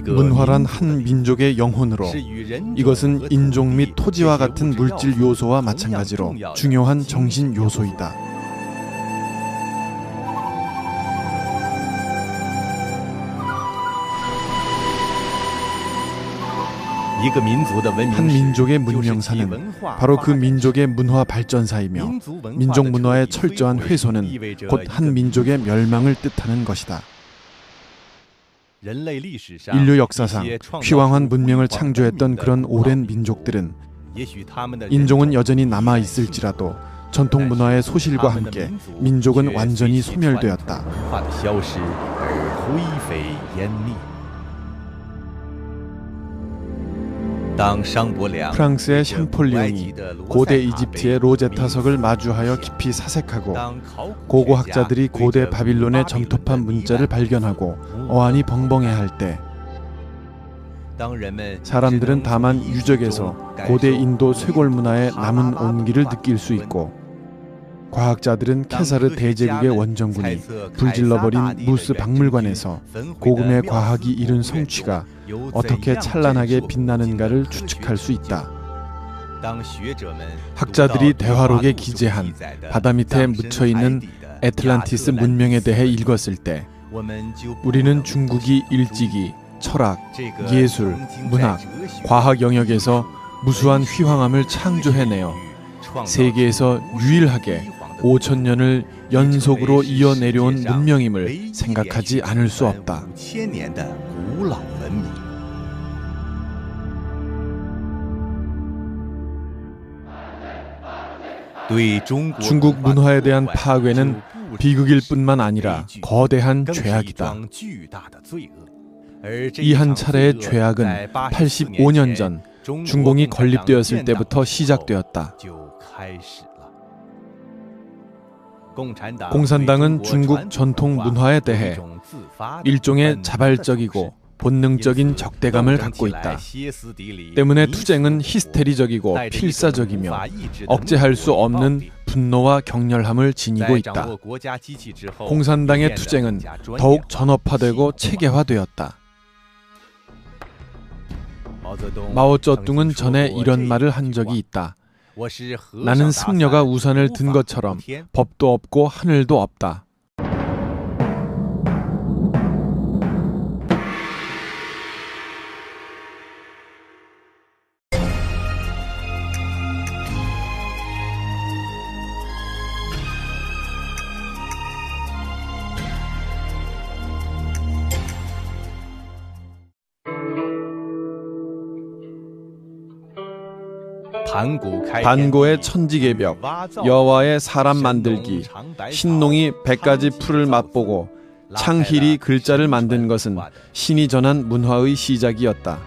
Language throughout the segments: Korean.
문화란 한 민족의 영혼으로 이것은 인종 및 토지와 같은 물질 요소와 마찬가지로 중요한 정신 요소이다. 한 민족의 문명사는 바로 그 민족의 문화 발전사이며 민족 문화의 철저한 훼손은 곧 한 민족의 멸망을 뜻하는 것이다. 인류 역사상 휘황한 문명을 창조했던 그런 오랜 민족들은 인종은 여전히 남아있을지라도 전통 문화의 소실과 함께 민족은 완전히 소멸되었다. 프랑스의 샹폴리옹이 고대 이집트의 로제타석을 마주하여 깊이 사색하고 고고학자들이 고대 바빌론의 점토판 문자를 발견하고 어안이 벙벙해할 때 사람들은 다만 유적에서 고대 인도 쇄골 문화의 남은 온기를 느낄 수 있고 과학자들은 케사르 대제국의 원정군이 불질러버린 무스 박물관에서 고금의 과학이 이룬 성취가 어떻게 찬란하게 빛나는가를 추측할 수 있다. 학자들이 대화록에 기재한 바다 밑에 묻혀있는 애틀란티스 문명에 대해 읽었을 때 우리는 중국이 일찍이 철학, 예술, 문학, 과학 영역에서 무수한 휘황함을 창조해내어 세계에서 유일하게 5,000년을 연속으로 이어내려온 문명임을 생각하지 않을 수 없다. 중국 문화에 대한 파괴는 비극일 뿐만 아니라 거대한 죄악이다. 이 한 차례의 죄악은 85년 전 중공이 건립되었을 때부터 시작되었다. 공산당은 중국 전통 문화에 대해 일종의 자발적이고 본능적인 적대감을 갖고 있다. 때문에 투쟁은 히스테리적이고 필사적이며 억제할 수 없는 분노와 격렬함을 지니고 있다. 공산당의 투쟁은 더욱 전업화되고 체계화되었다. 마오쩌둥은 전에 이런 말을 한 적이 있다. 나는 승려가 우산을 든 것처럼 법도 없고 하늘도 없다. 반고의 천지개벽, 여와의 사람 만들기, 신농이 100가지 풀을 맛보고 창힐이 글자를 만든 것은 신이 전한 문화의 시작이었다.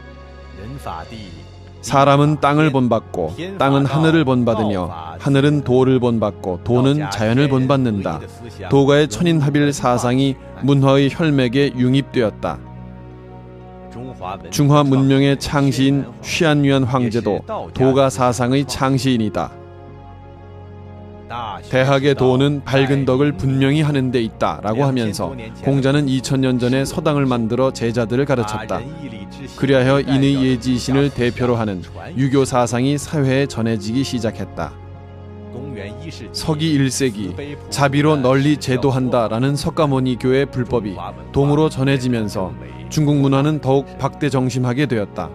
사람은 땅을 본받고 땅은 하늘을 본받으며 하늘은 도를 본받고 도는 자연을 본받는다. 도가의 천인합일 사상이 문화의 혈맥에 융입되었다. 중화 문명의 창시인 쉬안유안 황제도 도가 사상의 창시인이다. 대학의 도는 밝은 덕을 분명히 하는 데 있다 라고 하면서 공자는 2000년 전에 서당을 만들어 제자들을 가르쳤다. 그리하여 인의 예지신을 대표로 하는 유교 사상이 사회에 전해지기 시작했다. 서기 1세기 자비로 널리 제도한다라는 석가모니교의 불법이 동으로 전해지면서 중국 문화는 더욱 박대정심하게 되었다.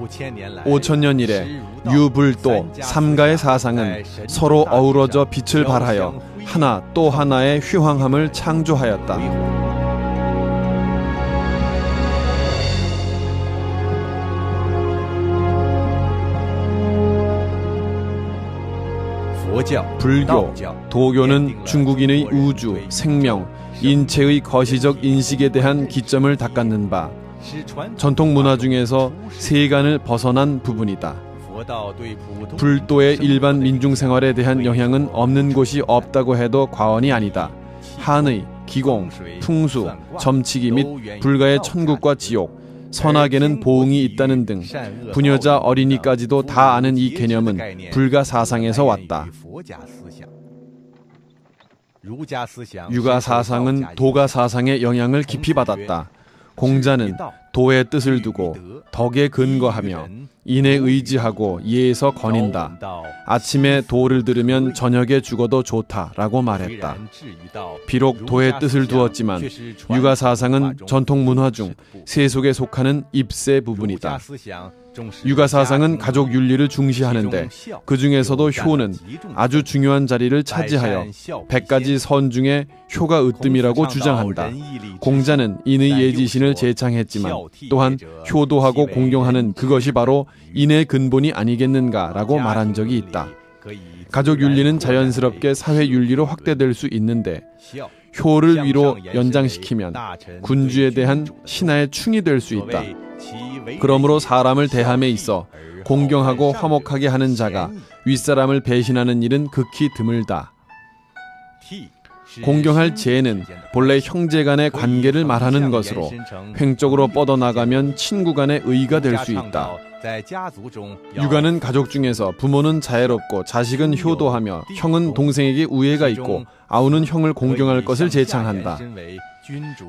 5,000년 이래 유불도 삼가의 사상은 서로 어우러져 빛을 발하여 하나 또 하나의 휘황함을 창조하였다. 불교, 도교는 중국인의 우주, 생명, 인체의 거시적 인식에 대한 기점을 닦았는 바 전통 문화 중에서 세간을 벗어난 부분이다. 불도의 일반 민중 생활에 대한 영향은 없는 곳이 없다고 해도 과언이 아니다. 한의, 기공, 풍수, 점치기 및 불가의 천국과 지옥, 선악에는 보응이 있다는 등 부녀자 어린이까지도 다 아는 이 개념은 불가 사상에서 왔다. 유가 사상은 도가 사상의 영향을 깊이 받았다. 공자는 도의 뜻을 두고 덕에 근거하며 인에 의지하고 예에서 거닌다. 아침에 도를 들으면 저녁에 죽어도 좋다라고 말했다. 비록 도의 뜻을 두었지만 유가 사상은 전통 문화 중 세속에 속하는 입세 부분이다. 유가 사상은 가족 윤리를 중시하는데 그 중에서도 효는 아주 중요한 자리를 차지하여 100가지 선 중에 효가 으뜸이라고 주장한다. 공자는 인의 예지신을 제창했지만 또한 효도하고 공경하는 그것이 바로 인의 근본이 아니겠는가라고 말한 적이 있다. 가족 윤리는 자연스럽게 사회 윤리로 확대될 수 있는데 효를 위로 연장시키면 군주에 대한 신하의 충이 될 수 있다. 그러므로 사람을 대함에 있어 공경하고 화목하게 하는 자가 윗사람을 배신하는 일은 극히 드물다. 공경할 제는 본래 형제 간의 관계를 말하는 것으로 횡적으로 뻗어나가면 친구 간의 의가 될 수 있다. 유가는 가족 중에서 부모는 자애롭고 자식은 효도하며 형은 동생에게 우애가 있고 아우는 형을 공경할 것을 제창한다.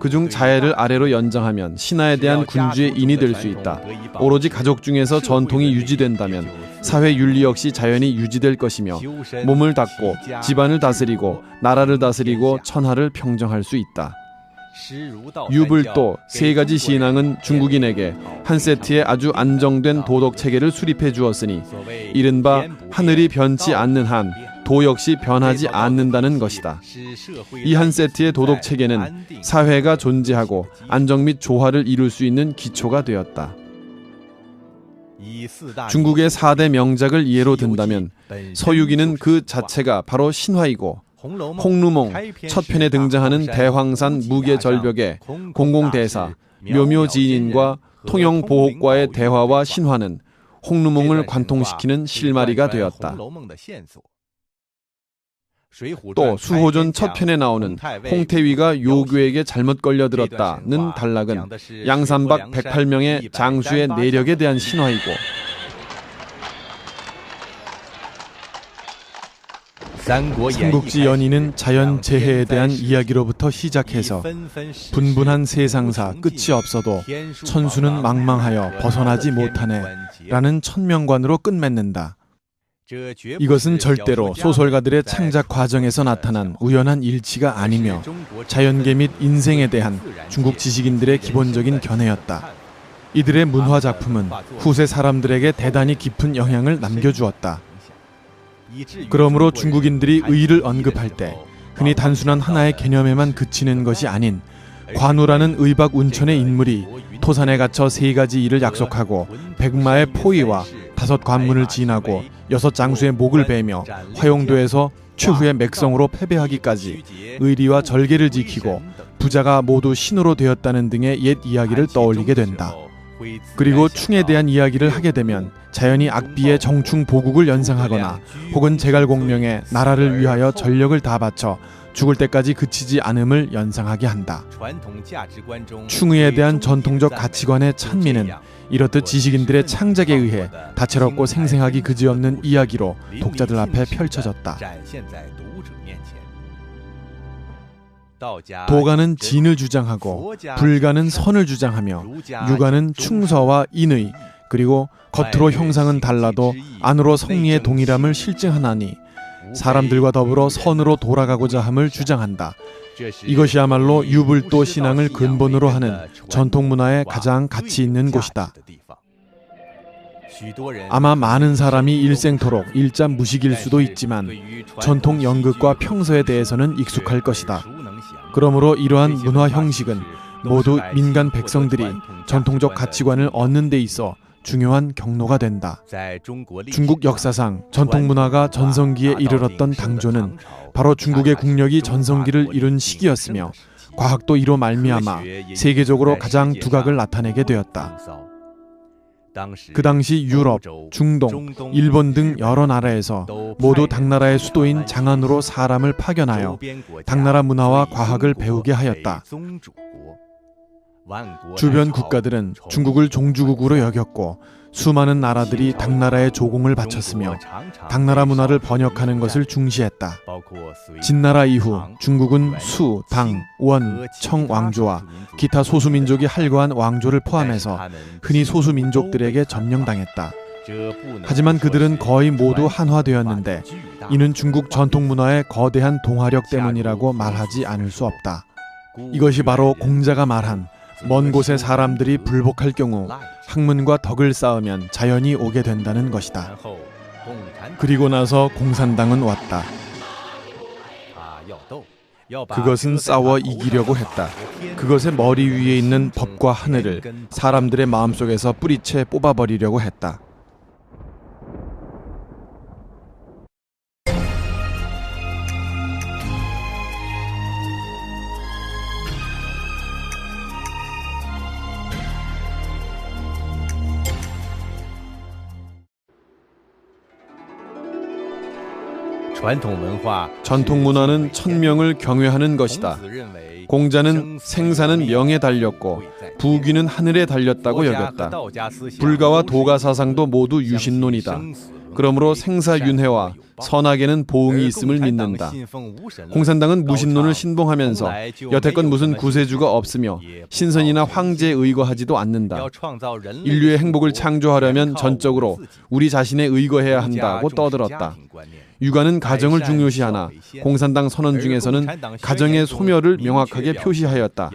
그중 자애를 아래로 연장하면 신하에 대한 군주의 인이 될 수 있다. 오로지 가족 중에서 전통이 유지된다면 사회 윤리 역시 자연히 유지될 것이며 몸을 닦고 집안을 다스리고 나라를 다스리고 천하를 평정할 수 있다. 유불도 세 가지 신앙은 중국인에게 한 세트의 아주 안정된 도덕 체계를 수립해 주었으니 이른바 하늘이 변치 않는 한 도 역시 변하지 않는다는 것이다. 이 한 세트의 도덕 체계는 사회가 존재하고 안정 및 조화를 이룰 수 있는 기초가 되었다. 중국의 4대 명작을 예로 든다면 서유기는 그 자체가 바로 신화이고 홍루몽 첫 편에 등장하는 대황산 무계절벽의 공공대사 묘묘지인과 통영보호과의 대화와 신화는 홍루몽을 관통시키는 실마리가 되었다. 또 수호전 첫 편에 나오는 홍태위가 요교에게 잘못 걸려들었다는 단락은 양산박 108명의 장수의 내력에 대한 신화이고 삼국지 연의는 자연재해에 대한 이야기로부터 시작해서 분분한 세상사 끝이 없어도 천수는 망망하여 벗어나지 못하네 라는 천명관으로 끝맺는다. 이것은 절대로 소설가들의 창작 과정에서 나타난 우연한 일치가 아니며 자연계 및 인생에 대한 중국 지식인들의 기본적인 견해였다. 이들의 문화 작품은 후세 사람들에게 대단히 깊은 영향을 남겨주었다. 그러므로 중국인들이 의를 언급할 때 흔히 단순한 하나의 개념에만 그치는 것이 아닌 관우라는 의박 운천의 인물이 토산에 갇혀 3가지 일을 약속하고 100마의 포위와 5 관문을 지나고 6 장수의 목을 베며 화용도에서 최후의 맥성으로 패배하기까지 의리와 절개를 지키고 부자가 모두 신으로 되었다는 등의 옛 이야기를 떠올리게 된다. 그리고 충에 대한 이야기를 하게 되면 자연히 악비의 정충 보국을 연상하거나 혹은 제갈공명의 나라를 위하여 전력을 다 바쳐 죽을 때까지 그치지 않음을 연상하게 한다. 충의에 대한 전통적 가치관의 찬미는 이렇듯 지식인들의 창작에 의해 다채롭고 생생하기 그지없는 이야기로 독자들 앞에 펼쳐졌다. 도가는 진을 주장하고 불가는 선을 주장하며 유가는 충서와 인의 그리고 겉으로 형상은 달라도 안으로 성리의 동일함을 실증하나니 사람들과 더불어 선으로 돌아가고자 함을 주장한다. 이것이야말로 유불도 신앙을 근본으로 하는 전통 문화의 가장 가치 있는 곳이다. 아마 많은 사람이 일생토록 일자 무식일 수도 있지만 전통 연극과 평서에 대해서는 익숙할 것이다. 그러므로 이러한 문화 형식은 모두 민간 백성들이 전통적 가치관을 얻는 데 있어 중요한 경로가 된다. 중국 역사상 전통 문화가 전성기에 이르렀던 당조는 바로 중국의 국력이 전성기를 이룬 시기였으며 과학도 이로 말미암아 세계적으로 가장 두각을 나타내게 되었다. 그 당시 유럽, 중동, 일본 등 여러 나라에서 모두 당나라의 수도인 장안으로 사람을 파견하여 당나라 문화와 과학을 배우게 하였다. 주변 국가들은 중국을 종주국으로 여겼고 수많은 나라들이 당나라에 조공을 바쳤으며 당나라 문화를 번역하는 것을 중시했다. 진나라 이후 중국은 수, 당, 원, 청 왕조와 기타 소수민족이 할거한 왕조를 포함해서 흔히 소수민족들에게 점령당했다. 하지만 그들은 거의 모두 한화되었는데 이는 중국 전통문화의 거대한 동화력 때문이라고 말하지 않을 수 없다. 이것이 바로 공자가 말한 먼 곳의 사람들이 불복할 경우 학문과 덕을 쌓으면 자연이 오게 된다는 것이다. 그리고 나서 공산당은 왔다. 그것은 싸워 이기려고 했다. 그것의 머리 위에 있는 법과 하늘을 사람들의 마음속에서 뿌리채 뽑아버리려고 했다. 전통 문화는 천명을 경외하는 것이다. 공자는 생사는 명에 달렸고 부귀는 하늘에 달렸다고 여겼다. 불가와 도가 사상도 모두 유신론이다. 그러므로 생사윤회와 선악에는 보응이 있음을 믿는다. 공산당은 무신론을 신봉하면서 여태껏 무슨 구세주가 없으며 신선이나 황제에 의거하지도 않는다. 인류의 행복을 창조하려면 전적으로 우리 자신에 의거해야 한다고 떠들었다. 육아는 가정을 중요시하나 공산당 선언 중에서는 가정의 소멸을 명확하게 표시하였다.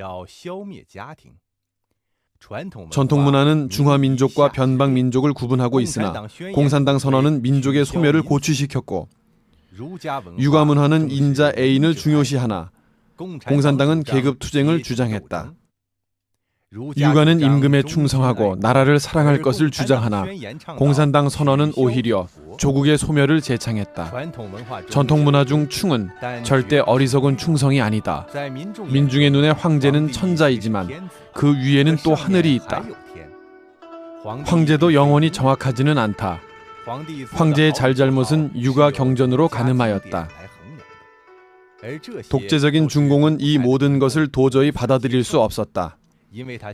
전통 문화는 중화민족과 변방민족을 구분하고 있으나 공산당 선언은 민족의 소멸을 고취시켰고 육아 문화는 인자 애인을 중요시하나 공산당은 계급투쟁을 주장했다. 육아는 임금에 충성하고 나라를 사랑할 것을 주장하나 공산당 선언은 오히려 조국의 소멸을 제창했다. 전통문화 중 충은 절대 어리석은 충성이 아니다. 민중의 눈에 황제는 천자이지만 그 위에는 또 하늘이 있다. 황제도 영원히 정확하지는 않다. 황제의 잘잘못은 육아 경전으로 가늠하였다. 독재적인 중공은 이 모든 것을 도저히 받아들일 수 없었다.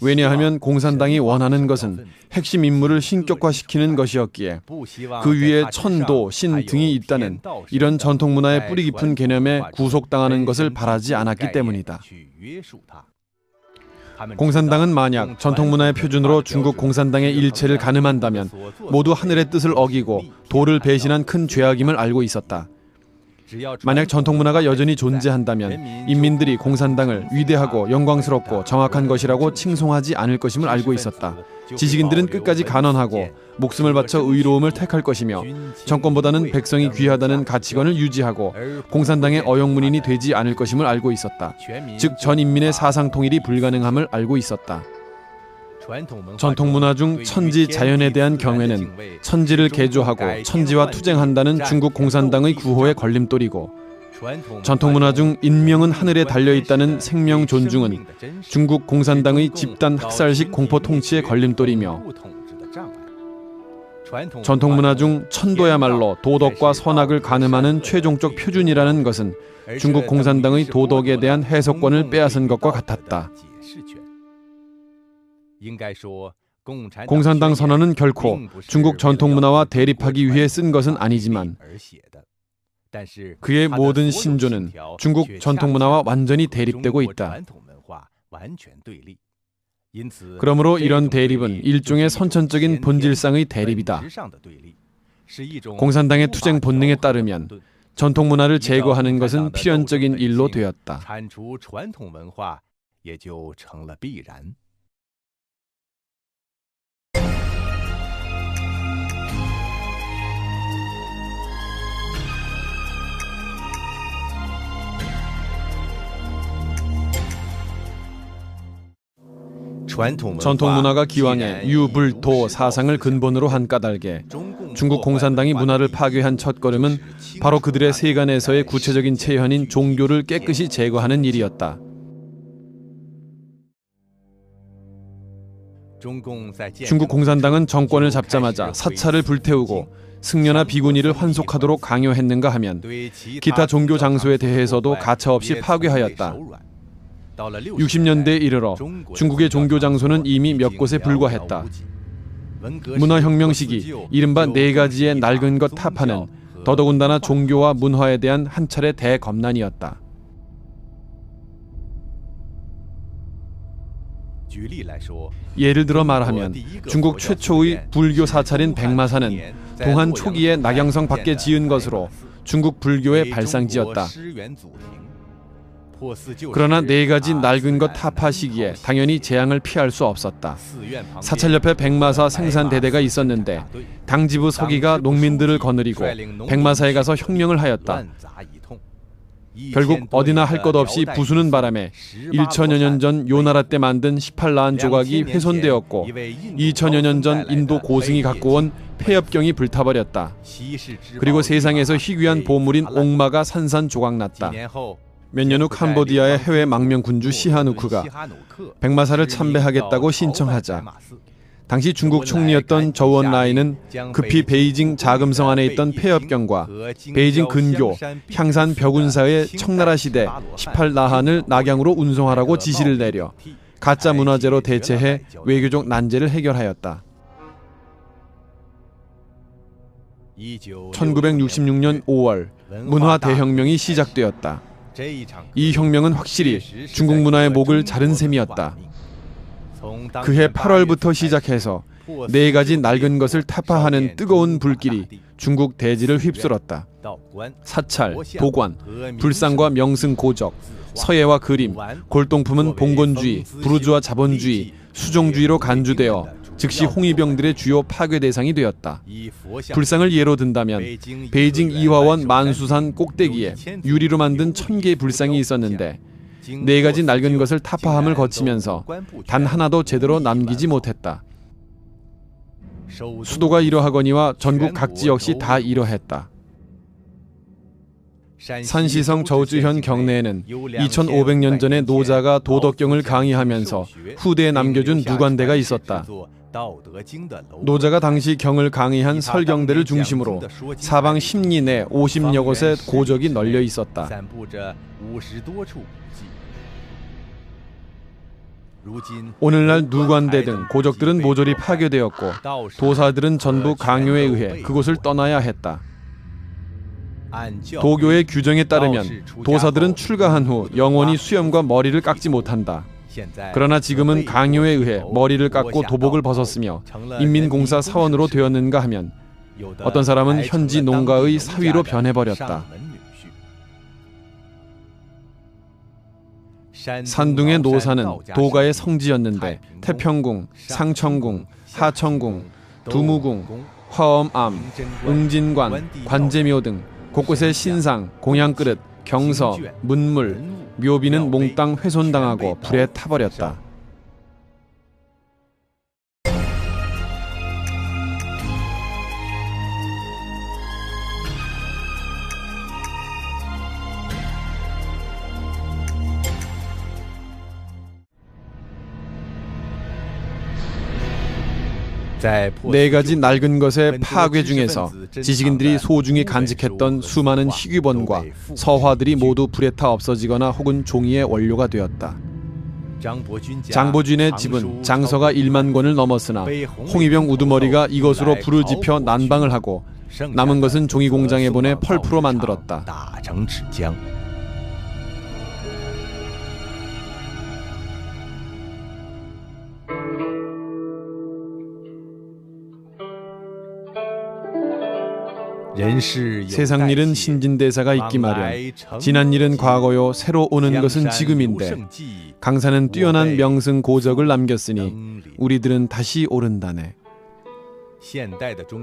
왜냐하면 공산당이 원하는 것은 핵심 인물을 신격화시키는 것이었기에 그 위에 천도, 신 등이 있다는 이런 전통문화의 뿌리 깊은 개념에 구속당하는 것을 바라지 않았기 때문이다. 공산당은 만약 전통문화의 표준으로 중국 공산당의 일체를 가늠한다면 모두 하늘의 뜻을 어기고 도를 배신한 큰 죄악임을 알고 있었다. 만약 전통문화가 여전히 존재한다면 인민들이 공산당을 위대하고 영광스럽고 정확한 것이라고 칭송하지 않을 것임을 알고 있었다. 지식인들은 끝까지 간언하고 목숨을 바쳐 의로움을 택할 것이며 정권보다는 백성이 귀하다는 가치관을 유지하고 공산당의 어영문인이 되지 않을 것임을 알고 있었다. 즉 전 인민의 사상 통일이 불가능함을 알고 있었다. 전통문화 중 천지 자연에 대한 경외는 천지를 개조하고 천지와 투쟁한다는 중국 공산당의 구호의 걸림돌이고 전통문화 중 인명은 하늘에 달려있다는 생명 존중은 중국 공산당의 집단 학살식 공포 통치의 걸림돌이며 전통문화 중 천도야말로 도덕과 선악을 가늠하는 최종적 표준이라는 것은 중국 공산당의 도덕에 대한 해석권을 빼앗은 것과 같았다. 공산당 선언은 결코 중국 전통문화와 대립하기 위해 쓴 것은 아니지만 그의 모든 신조는 중국 전통문화와 완전히 대립되고 있다. 그러므로 이런 대립은 일종의 선천적인 본질상의 대립이다. 공산당의 투쟁 본능에 따르면 전통문화를 제거하는 것은 필연적인 일로 되었다. 전통문화가 기왕에 유불도 사상을 근본으로 한 까닭에 중국 공산당이 문화를 파괴한 첫걸음은 바로 그들의 세간에서의 구체적인 체현인 종교를 깨끗이 제거하는 일이었다. 중국 공산당은 정권을 잡자마자 사찰을 불태우고 승려나 비구니를 환속하도록 강요했는가 하면 기타 종교 장소에 대해서도 가차없이 파괴하였다. 60년대에 이르러 중국의 종교 장소는 이미 몇 곳에 불과했다. 문화혁명 시기 이른바 네 가지의 낡은 것 타파는 더더군다나 종교와 문화에 대한 한 차례 대검난이었다. 예를 들어 말하면 중국 최초의 불교 사찰인 백마사는 동한 초기에 낙양성 밖에 지은 것으로 중국 불교의 발상지였다. 그러나 네 가지 낡은 것 타파 시기에 당연히 재앙을 피할 수 없었다. 사찰 옆에 백마사 생산대대가 있었는데 당지부 서기가 농민들을 거느리고 백마사에 가서 혁명을 하였다. 결국 어디나 할 것 없이 부수는 바람에 1000여 년 전 요나라 때 만든 18라한 조각이 훼손되었고 2000여 년 전 인도 고승이 갖고 온 폐엽경이 불타버렸다. 그리고 세상에서 희귀한 보물인 옥마가 산산조각났다. 몇 년 후 캄보디아의 해외 망명 군주 시하누크가 백마사를 참배하겠다고 신청하자 당시 중국 총리였던 저우언라이는 급히 베이징 자금성 안에 있던 폐엽경과 베이징 근교 향산 벽운사의 청나라 시대 18라한을 낙양으로 운송하라고 지시를 내려 가짜 문화재로 대체해 외교적 난제를 해결하였다. 1966년 5월 문화 대혁명이 시작되었다. 이 혁명은 확실히 중국 문화의 목을 자른 셈이었다. 그해 8월부터 시작해서 네 가지 낡은 것을 타파하는 뜨거운 불길이 중국 대지를 휩쓸었다. 사찰, 도관, 불상과 명승 고적, 서예와 그림, 골동품은 봉건주의, 부르주아 자본주의, 수종주의로 간주되어 즉시 홍위병들의 주요 파괴 대상이 되었다. 불상을 예로 든다면 베이징 이화원 만수산 꼭대기에 유리로 만든 1000개의 불상이 있었는데 네 가지 낡은 것을 타파함을 거치면서 단 하나도 제대로 남기지 못했다. 수도가 이러하거니와 전국 각지 역시 다 이러했다. 산시성 저우쯔현 경내에는 2500년 전에 노자가 도덕경을 강의하면서 후대에 남겨준 누관대가 있었다. 노자가 당시 경을 강의한 설경대를 중심으로 사방 10리 내 50여 곳에 고적이 널려 있었다. 오늘날 누관대 등 고적들은 모조리 파괴되었고 도사들은 전부 강요에 의해 그곳을 떠나야 했다. 도교의 규정에 따르면 도사들은 출가한 후 영원히 수염과 머리를 깎지 못한다. 그러나 지금은 강요에 의해 머리를 깎고 도복을 벗었으며 인민공사 사원으로 되었는가 하면 어떤 사람은 현지 농가의 사위로 변해버렸다. 산둥의 노사는 도가의 성지였는데 태평궁, 상청궁, 하청궁, 두무궁, 화엄암, 응진관, 관제묘 등 곳곳에 신상, 공양그릇, 경서, 문물, 묘비는 몽땅 훼손당하고 불에 타버렸다. 네 가지 낡은 것의 파괴 중에서 지식인들이 소중히 간직했던 수많은 희귀본과 서화들이 모두 불에 타 없어지거나 혹은 종이의 원료가 되었다. 장보준의 집은 장서가 1만 권을 넘었으나 홍위병 우두머리가 이것으로 불을 지펴 난방을 하고 남은 것은 종이공장에 보내 펄프로 만들었다. 세상 일은 신진대사가 있기 마련. 지난 일은 과거요, 새로 오는 것은 지금인데 강사는 뛰어난 명승 고적을 남겼으니 우리들은 다시 오른다네.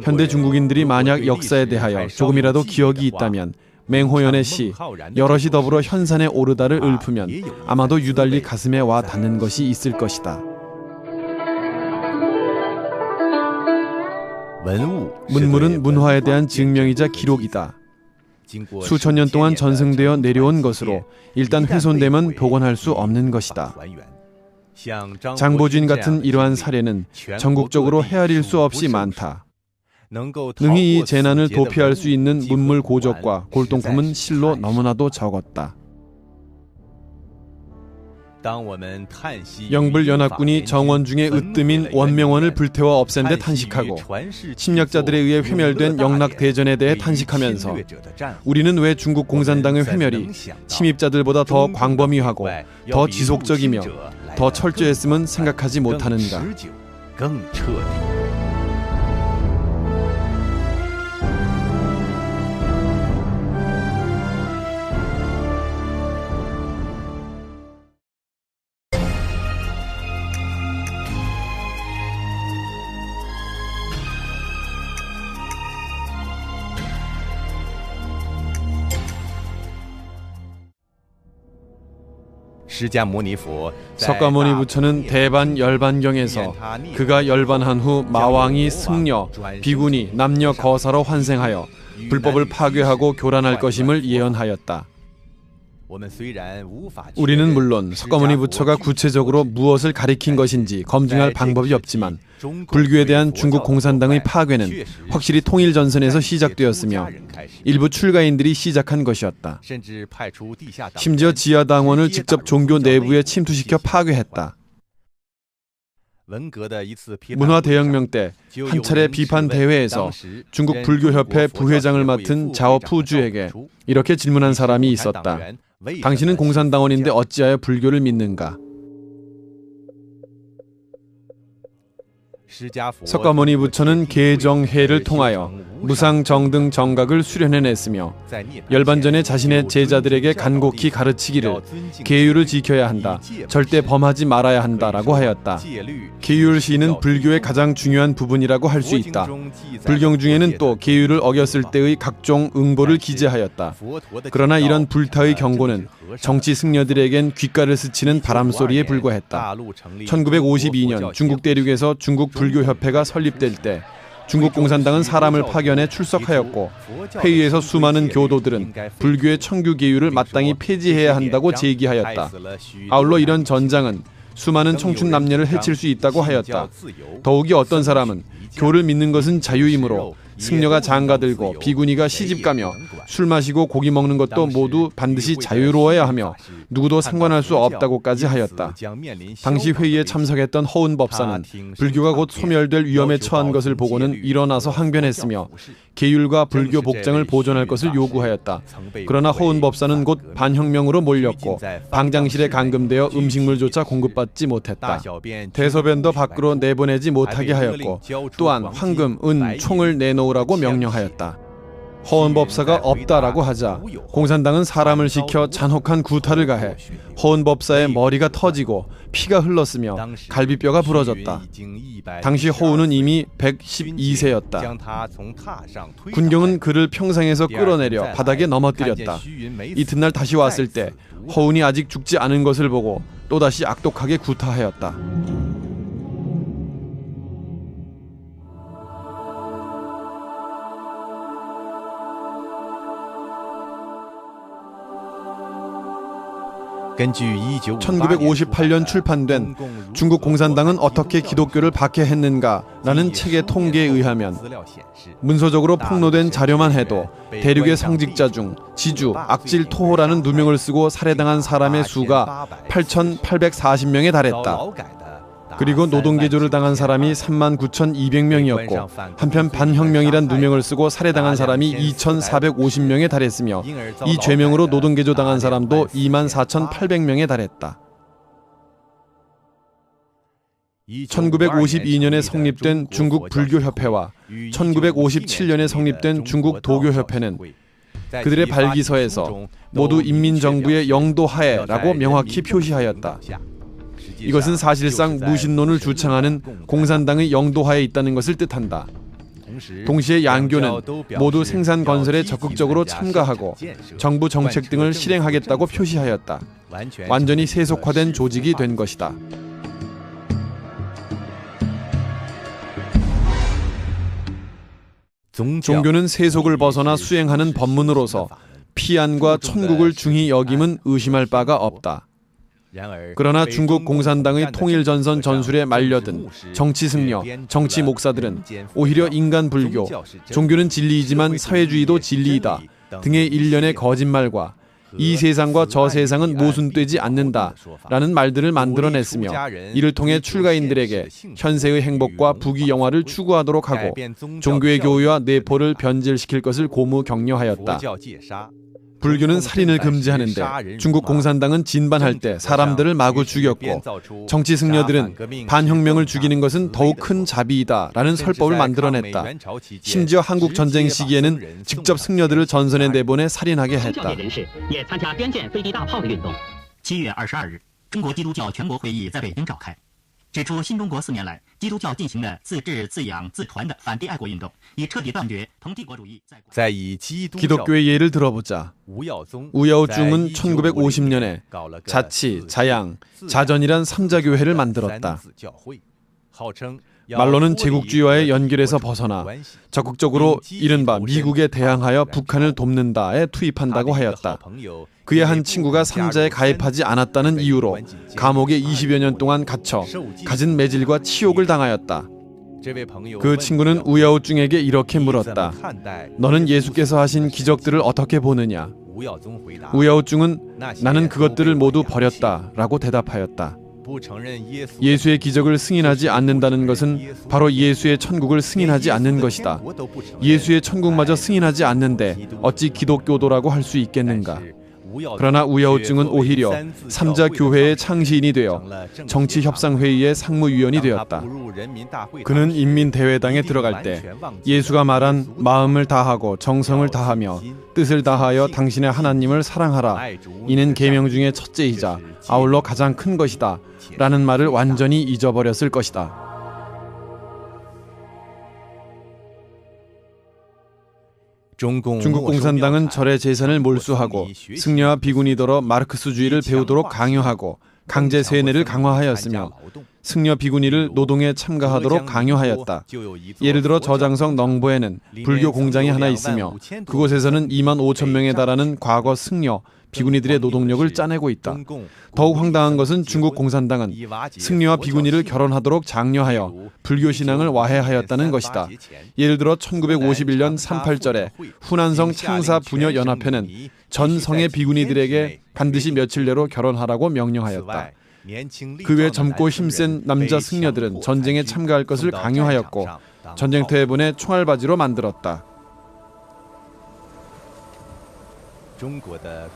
현대 중국인들이 만약 역사에 대하여 조금이라도 기억이 있다면 맹호연의 시 여럿이 더불어 현산에 오르다를 읊으면 아마도 유달리 가슴에 와 닿는 것이 있을 것이다. 문물은 문화에 대한 증명이자 기록이다. 수천 년 동안 전승되어 내려온 것으로 일단 훼손되면 복원할 수 없는 것이다. 장보진 같은 이러한 사례는 전국적으로 헤아릴 수 없이 많다. 능히 이 재난을 도피할 수 있는 문물 고적과 골동품은 실로 너무나도 적었다. 영불연합군이 정원 중에 으뜸인 원명원을 불태워 없앤 데 탄식하고 침략자들에 의해 회멸된 영락대전에 대해 탄식하면서 우리는 왜 중국 공산당의 회멸이 침입자들보다 더 광범위하고 더 지속적이며 더 철저했음은 생각하지 못하는가. 석가모니 부처는 대반 열반경에서 그가 열반한 후 마왕이 승려, 비구니, 남녀 거사로 환생하여 불법을 파괴하고 교란할 것임을 예언하였다. 우리는 물론 석가모니 부처가 구체적으로 무엇을 가리킨 것인지 검증할 방법이 없지만 불교에 대한 중국 공산당의 파괴는 확실히 통일전선에서 시작되었으며 일부 출가인들이 시작한 것이었다. 심지어 지하당원을 직접 종교 내부에 침투시켜 파괴했다. 문화대혁명 때 한 차례 비판 대회에서 중국 불교협회 부회장을 맡은 자오푸주에게 이렇게 질문한 사람이 있었다. 당신은 공산당원인데 어찌하여 불교를 믿는가? 석가모니 부처는 계정해를 통하여 무상정등 정각을 수련해냈으며 열반전에 자신의 제자들에게 간곡히 가르치기를 계율을 지켜야 한다, 절대 범하지 말아야 한다라고 하였다. 계율 시는 불교의 가장 중요한 부분이라고 할 수 있다. 불경 중에는 또 계율을 어겼을 때의 각종 응보를 기재하였다. 그러나 이런 불타의 경고는 정치 승려들에겐 귓가를 스치는 바람소리에 불과했다. 1952년 중국 대륙에서 중국 불교협회가 설립될 때 중국 공산당은 사람을 파견해 출석하였고 회의에서 수많은 교도들은 불교의 청규 계율을 마땅히 폐지해야 한다고 제기하였다. 아울러 이런 전장은 수많은 청춘 남녀를 해칠 수 있다고 하였다. 더욱이 어떤 사람은 교를 믿는 것은 자유이므로 승려가 장가들고 비구니가 시집가며 술 마시고 고기 먹는 것도 모두 반드시 자유로워야 하며 누구도 상관할 수 없다고까지 하였다. 당시 회의에 참석했던 허운 법사는 불교가 곧 소멸될 위험에 처한 것을 보고는 일어나서 항변했으며 계율과 불교 복장을 보존할 것을 요구하였다. 그러나 허운 법사는 곧 반혁명으로 몰렸고 방장실에 감금되어 음식물조차 공급받지 못했다. 대소변도 밖으로 내보내지 못하게 하였고 또한 황금, 은, 총을 내놓으라고 명령하였다. 허은법사가 없다라고 하자 공산당은 사람을 시켜 잔혹한 구타를 가해 허은법사의 머리가 터지고 피가 흘렀으며 갈비뼈가 부러졌다. 당시 허은은 이미 112세였다. 군경은 그를 평상에서 끌어내려 바닥에 넘어뜨렸다. 이튿날 다시 왔을 때 허은이 아직 죽지 않은 것을 보고 또다시 악독하게 구타하였다. (1958년) 출판된 중국 공산당은 어떻게 기독교를 박해했는가라는 책의 통계에 의하면 문서적으로 폭로된 자료만 해도 대륙의 성직자 중 지주, 악질, 토호라는 누명을 쓰고 살해당한 사람의 수가 8,840명에 달했다. 그리고 노동개조를 당한 사람이 39,200명이었고 한편 반혁명이란 누명을 쓰고 살해당한 사람이 2,450명에 달했으며 이 죄명으로 노동개조 당한 사람도 24,800명에 달했다. 1952년에 성립된 중국 불교협회와 1957년에 성립된 중국 도교협회는 그들의 발기서에서 모두 인민정부의 영도하에라고 명확히 표시하였다. 이것은 사실상 무신론을 주창하는 공산당의 영도하에 있다는 것을 뜻한다. 동시에 양교는 모두 생산 건설에 적극적으로 참가하고 정부 정책 등을 실행하겠다고 표시하였다. 완전히 세속화된 조직이 된 것이다. 종교는 세속을 벗어나 수행하는 법문으로서 피안과 천국을 중히 여김은 의심할 바가 없다. 그러나 중국 공산당의 통일전선 전술에 말려든 정치 승려, 정치 목사들은 오히려 인간 불교, 종교는 진리이지만 사회주의도 진리이다 등의 일련의 거짓말과 이 세상과 저 세상은 모순되지 않는다라는 말들을 만들어냈으며 이를 통해 출가인들에게 현세의 행복과 부귀 영화를 추구하도록 하고 종교의 교의와 내포를 변질시킬 것을 고무 격려하였다. 불교는 살인을 금지하는데 중국 공산당은 진반할 때 사람들을 마구 죽였고 정치 승려들은 반혁명을 죽이는 것은 더욱 큰 자비이다라는 설법을 만들어냈다. 심지어 한국 전쟁 시기에는 직접 승려들을 전선에 내보내 살인하게 했다. 指出新中国4年来，基督教进行了自治、自养、自传的反帝爱国运动，以彻底断绝同帝国主义。 기독교의 예를 들어보자. 우야오중은 1950년에 자치, 자양, 자전이란 3자 교회를 만들었다. 말로는 제국주의와의 연결에서 벗어나 적극적으로 이른바 미국에 대항하여 북한을 돕는다에 투입한다고 하였다. 그의 한 친구가 3자에 가입하지 않았다는 이유로 감옥에 20여 년 동안 갇혀 갖은 매질과 치욕을 당하였다. 그 친구는 우야오중에게 이렇게 물었다. 너는 예수께서 하신 기적들을 어떻게 보느냐? 우야오중은 나는 그것들을 모두 버렸다라고 대답하였다. 예수의 기적을 승인하지 않는다는 것은 바로 예수의 천국을 승인하지 않는 것이다. 예수의 천국마저 승인하지 않는데 어찌 기독교도라고 할 수 있겠는가? 그러나 우야오중은 오히려 3자 교회의 창시인이 되어 정치협상회의의 상무위원이 되었다. 그는 인민대회당에 들어갈 때 예수가 말한 마음을 다하고 정성을 다하며 뜻을 다하여 당신의 하나님을 사랑하라. 이는 계명 중에 첫째이자 아울러 가장 큰 것이다. 라는 말을 완전히 잊어버렸을 것이다. 중국 공산당은 절의 재산을 몰수하고 승려와 비구니더러 마르크스주의를 배우도록 강요하고 강제 세뇌를 강화하였으며 승려 비구니를 노동에 참가하도록 강요하였다. 예를 들어 저장성 넝보에는 불교 공장이 하나 있으며 그곳에서는 2만 5천 명에 달하는 과거 승려 비구니들의 노동력을 짜내고 있다. 더욱 황당한 것은 중국 공산당은 승려와 비구니를 결혼하도록 장려하여 불교 신앙을 와해하였다는 것이다. 예를 들어 1951년 38절에 후난성 창사 부녀 연합회는 전 성의 비구니들에게 반드시 며칠 내로 결혼하라고 명령하였다. 그 외 젊고 힘센 남자 승려들은 전쟁에 참가할 것을 강요하였고 전쟁터에 보내 총알바지로 만들었다.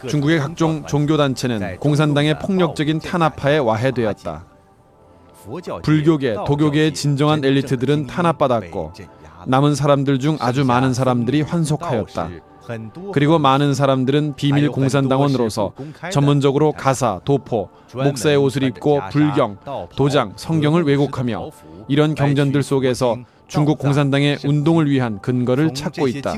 중국의 각종 종교단체는 공산당의 폭력적인 탄압하에 와해되었다. 불교계, 도교계의 진정한 엘리트들은 탄압받았고 남은 사람들 중 아주 많은 사람들이 환속하였다. 그리고 많은 사람들은 비밀 공산당원으로서 전문적으로 가사, 도포, 목사의 옷을 입고 불경, 도장, 성경을 왜곡하며 이런 경전들 속에서 중국 공산당의 운동을 위한 근거를 찾고 있다.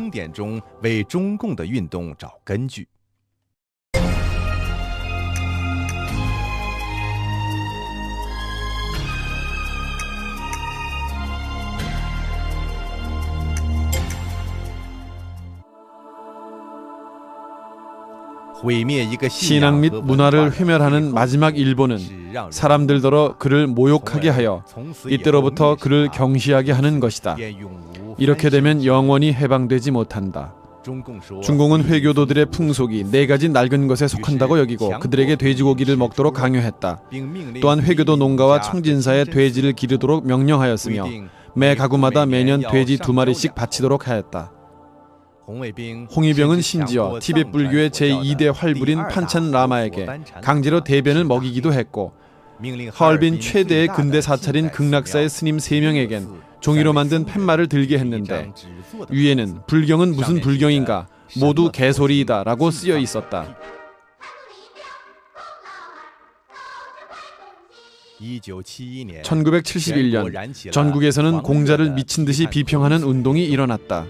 신앙 및 문화를 회멸하는 마지막 일보는 사람들더러 그를 모욕하게 하여 이때로부터 그를 경시하게 하는 것이다. 이렇게 되면 영원히 해방되지 못한다. 중공은 회교도들의 풍속이 4가지 낡은 것에 속한다고 여기고 그들에게 돼지고기를 먹도록 강요했다. 또한 회교도 농가와 청진사에 돼지를 기르도록 명령하였으며 매 가구마다 매년 돼지 2마리씩 바치도록 하였다. 홍위병은 심지어 티베트 불교의 제2대 활불인 판찬 라마에게 강제로 대변을 먹이기도 했고 하얼빈 최대의 근대 사찰인 극락사의 스님 3명에겐 종이로 만든 팻말을 들게 했는데 위에는 불경은 무슨 불경인가 모두 개소리이다 라고 쓰여 있었다. 1971년 전국에서는 공자를 미친 듯이 비평하는 운동이 일어났다.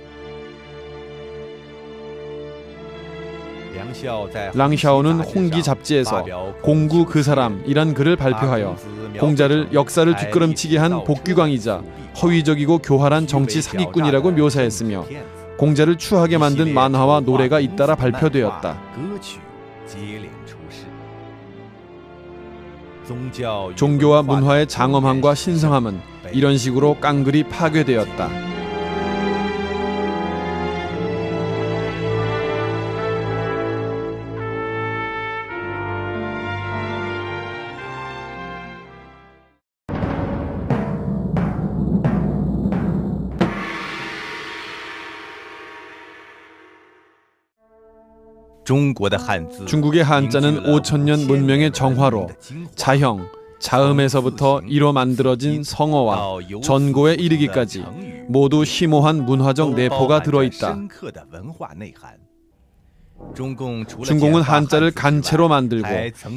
랑샤오는 홍기 잡지에서 공구 그 사람이란 글을 발표하여 공자를 역사를 뒷걸음치게 한 복귀광이자 허위적이고 교활한 정치 사기꾼이라고 묘사했으며 공자를 추하게 만든 만화와 노래가 잇따라 발표되었다. 종교와 문화의 장엄함과 신성함은 이런 식으로 깡그리 파괴되었다. 중국의 한자는 5천년 문명의 정화로 자형, 자음에서부터 이로 만들어진 성어와 전고에 이르기까지 모두 심오한 문화적 내포가 들어있다. 중공은 한자를 간체로 만들고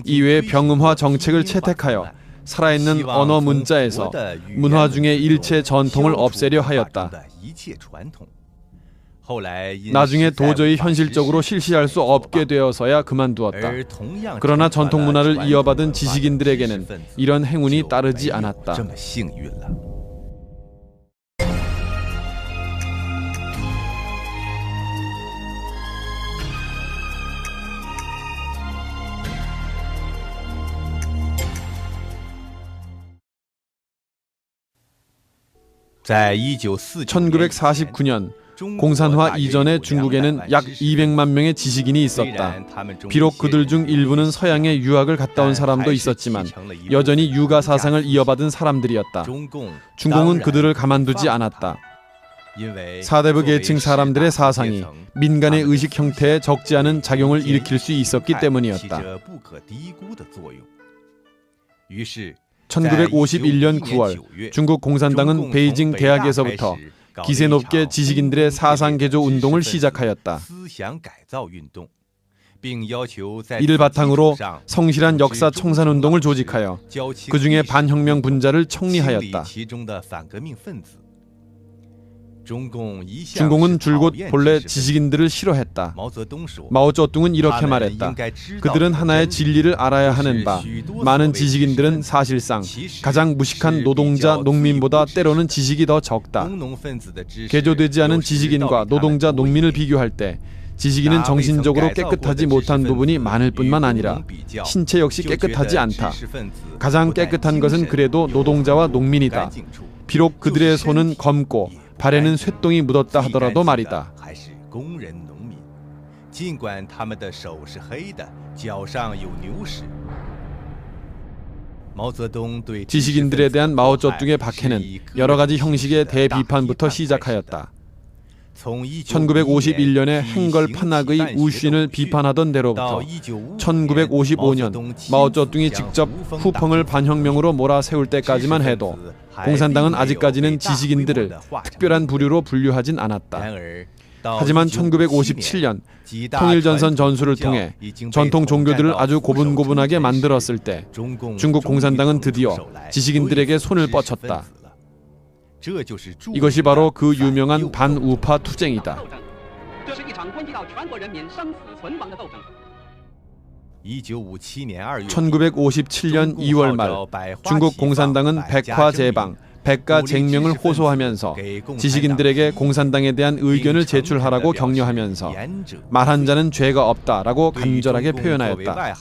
이외의 병음화 정책을 채택하여 살아있는 언어 문자에서 문화 중의 일체 전통을 없애려 하였다. 나중에 도저히 현실적으로 실시할 수 없게 되어서야 그만두었다. 그러나 전통 문화를 이어받은 지식인들에게는 이런 행운이 따르지 않았다. (1949년) 공산화 이전에 중국에는 약 200만 명의 지식인이 있었다. 비록 그들 중 일부는 서양에 유학을 갔다 온 사람도 있었지만 여전히 유가 사상을 이어받은 사람들이었다. 중공은 그들을 가만두지 않았다. 사대부 계층 사람들의 사상이 민간의 의식 형태에 적지 않은 작용을 일으킬 수 있었기 때문이었다. 1951년 9월 중국 공산당은 베이징 대학에서부터 기세 높게 지식인들의 사상 개조 운동을 시작하였다. 이를 바탕으로 성실한 역사 청산 운동을 조직하여 그 중에 반혁명 분자를 청리하였다. 중공은 줄곧 본래 지식인들을 싫어했다. 마오쩌둥은 이렇게 말했다. 그들은 하나의 진리를 알아야 하는 바 많은 지식인들은 사실상 가장 무식한 노동자 농민보다 때로는 지식이 더 적다. 개조되지 않은 지식인과 노동자 농민을 비교할 때 지식인은 정신적으로 깨끗하지 못한 부분이 많을 뿐만 아니라 신체 역시 깨끗하지 않다. 가장 깨끗한 것은 그래도 노동자와 농민이다. 비록 그들의 손은 검고 발에는 쇳똥이 묻었다 하더라도 말이다. 지식인들에 대한 마오쩌둥의 박해는 여러 가지 형식의 대비판부터 시작하였다. 1951년에 행걸 판학의 우윜을 비판하던 데로부터 1955년 마오쩌둥이 직접 후펑을 반혁명으로 몰아세울 때까지만 해도 공산당은 아직까지는 지식인들을 특별한 부류로 분류하진 않았다. 하지만 1957년 통일전선 전술을 통해 전통 종교들을 아주 고분고분하게 만들었을 때 중국 공산당은 드디어 지식인들에게 손을 뻗쳤다. 이것이 바로 그 유명한 반우파 투쟁이다. 1957년 2월 말 중국 공산당은 백화제방, 백가쟁명을 호소하면서 지식인들에게 공산당에 대한 의견을 제출하라고 격려하면서 말한 자는 죄가 없다라고 간절하게 표현하였다.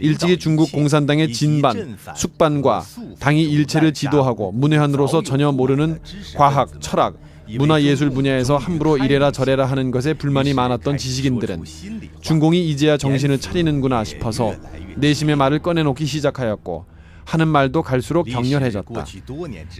일찍이 중국 공산당의 진반, 숙반과 당이 일체를 지도하고 문외한으로서 전혀 모르는 과학, 철학, 문화예술 분야에서 함부로 이래라 저래라 하는 것에 불만이 많았던 지식인들은 중공이 이제야 정신을 차리는구나 싶어서 내심의 말을 꺼내놓기 시작하였고 하는 말도 갈수록 격렬해졌다.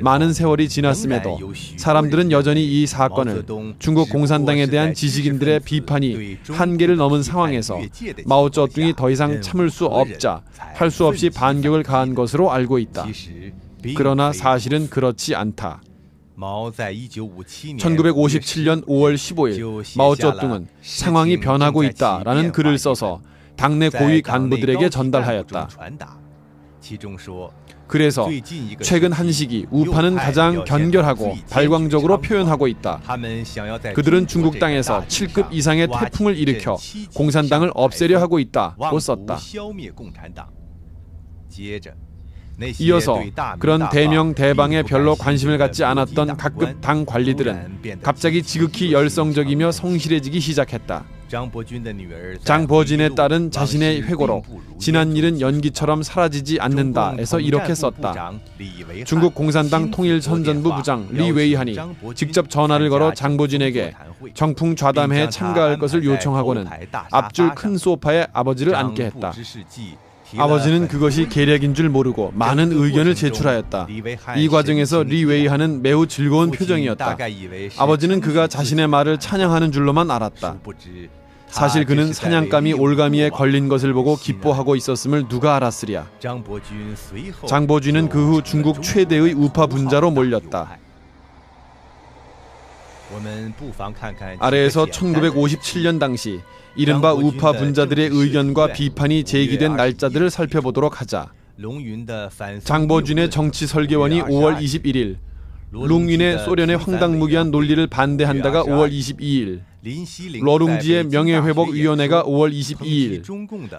많은 세월이 지났음에도 사람들은 여전히 이 사건을 중국 공산당에 대한 지식인들의 비판이 한계를 넘은 상황에서 마오쩌둥이 더 이상 참을 수 없자 할 수 없이 반격을 가한 것으로 알고 있다. 그러나 사실은 그렇지 않다. 1957년 5월 15일 마오쩌둥은 상황이 변하고 있다라는 글을 써서 당내 고위 간부들에게 전달하였다. 그래서 최근 한식이 우파는 가장 견결하고 발광적으로 표현하고 있다. 그들은 중국 땅에서 7급 이상의 태풍을 일으켜 공산당을 없애려 하고 있다고 썼다. 이어서 그런 대명 대방에 별로 관심을 갖지 않았던 각급 당 관리들은 갑자기 지극히 열성적이며 성실해지기 시작했다. 장버진의 딸은 자신의 회고로 지난 일은 연기처럼 사라지지 않는다에서 이렇게 썼다. 중국 공산당 통일선전부 부장 리 웨이한이 직접 전화를 걸어 장보진에게 정풍 좌담회에 참가할 것을 요청하고는 앞줄 큰 소파에 아버지를 앉게 했다. 아버지는 그것이 계략인 줄 모르고 많은 의견을 제출하였다. 이 과정에서 리 웨이한은 매우 즐거운 표정이었다. 아버지는 그가 자신의 말을 찬양하는 줄로만 알았다. 사실 그는 사냥감이 올가미에 걸린 것을 보고 기뻐하고 있었음을 누가 알았으랴. 장보쥐는 그 후 중국 최대의 우파 분자로 몰렸다. 아래에서 1957년 당시 이른바 우파 분자들의 의견과 비판이 제기된 날짜들을 살펴보도록 하자. 장보준의 정치 설계원이 5월 21일, 룽윈의 소련의 황당무계한 논리를 반대한다가 5월 22일, 러룽지의 명예회복위원회가 5월 22일,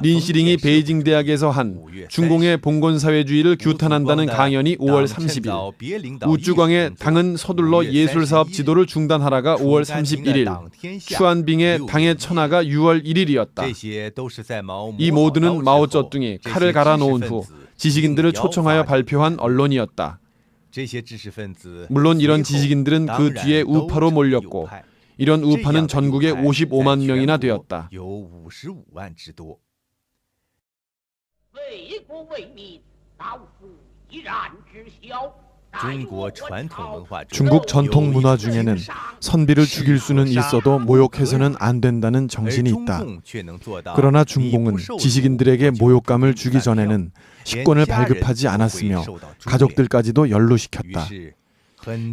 린시링이 베이징 대학에서 한 중공의 봉건사회주의를 규탄한다는 강연이 5월 30일, 우쭈광의 당은 서둘러 예술사업 지도를 중단하라가 5월 31일, 슈안빙의 당의 천하가 6월 1일이었다. 이 모두는 마오쩌둥이 칼을 갈아놓은 후 지식인들을 초청하여 발표한 언론이었다. 물론 이런 지식인들은 그 뒤에 우파로 몰렸고 이런 우파는 전국에 55만 명이나 되었다. 중국 전통 문화 중에는 선비를 죽일 수는 있어도 모욕해서는 안 된다는 정신이 있다. 그러나 중공은 지식인들에게 모욕감을 주기 전에는 식권을 발급하지 않았으며 가족들까지도 연루시켰다.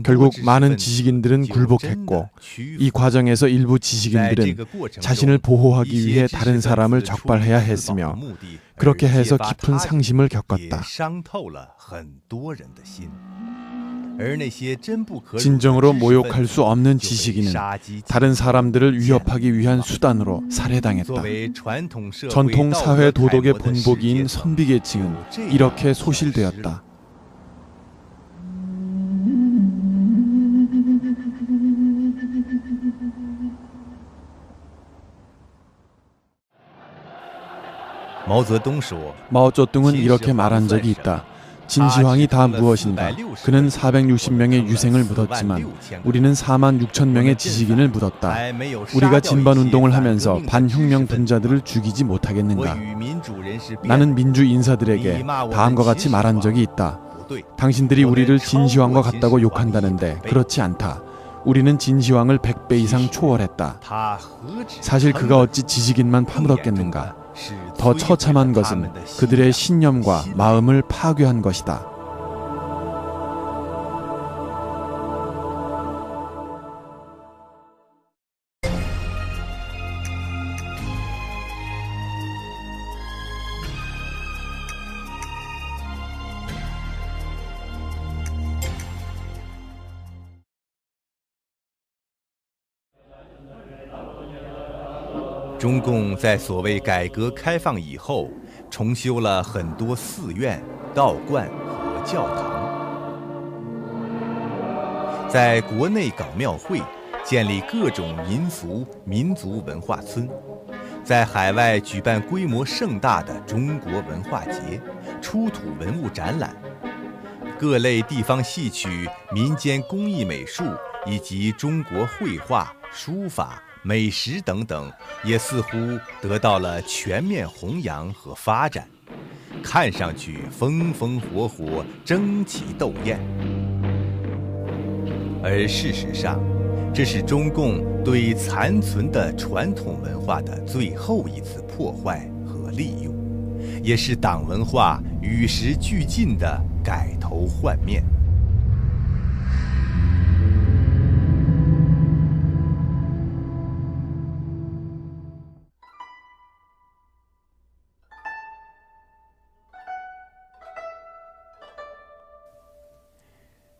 결국 많은 지식인들은 굴복했고 이 과정에서 일부 지식인들은 자신을 보호하기 위해 다른 사람을 적발해야 했으며 그렇게 해서 깊은 상심을 겪었다. 진정으로 모욕할 수 없는 지식인은 다른 사람들을 위협하기 위한 수단으로 살해당했다. 전통 사회 도덕의 본보기인 선비계층은 이렇게 소실되었다. 마오쩌둥은 이렇게 말한 적이 있다. 진시황이 다 무엇인가? 그는 460명의 유생을 묻었지만 우리는 4만 6천 명의 지식인을 묻었다. 우리가 진반운동을 하면서 반혁명 분자들을 죽이지 못하겠는가? 나는 민주 인사들에게 다음과 같이 말한 적이 있다. 당신들이 우리를 진시황과 같다고 욕한다는데 그렇지 않다. 우리는 진시황을 100배 이상 초월했다. 사실 그가 어찌 지식인만 파묻었겠는가? 더 처참한 것은 그들의 신념과 마음을 파괴한 것이다.中共在所谓改革开放以后，重修了很多寺院、道观和教堂，在国内搞庙会，建立各种民俗、民族文化村，在海外举办规模盛大的中国文化节、出土文物展览，各类地方戏曲、民间工艺美术以及中国绘画、书法、美食等等，也似乎得到了全面弘扬和发展，看上去风风火火、争奇斗艳。而事实上，这是中共对残存的传统文化的最后一次破坏和利用，也是党文化与时俱进的改头换面。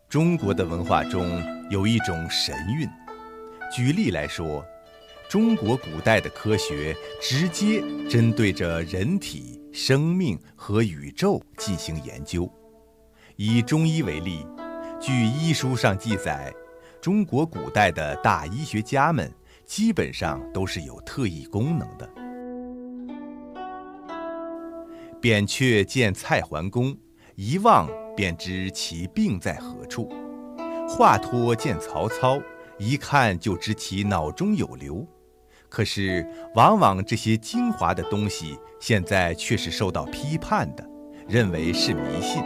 中国的文化中有一种神韵。举例来说，中国古代的科学直接针对着人体、生命和宇宙进行研究。以中医为例，据医书上记载，中国古代的大医学家们基本上都是有特异功能的。扁鹊见蔡桓公，一望便知其病在何处；华佗见曹操，一看就知其脑中有瘤。可是，往往这些精华的东西，现在却是受到批判的，认为是迷信。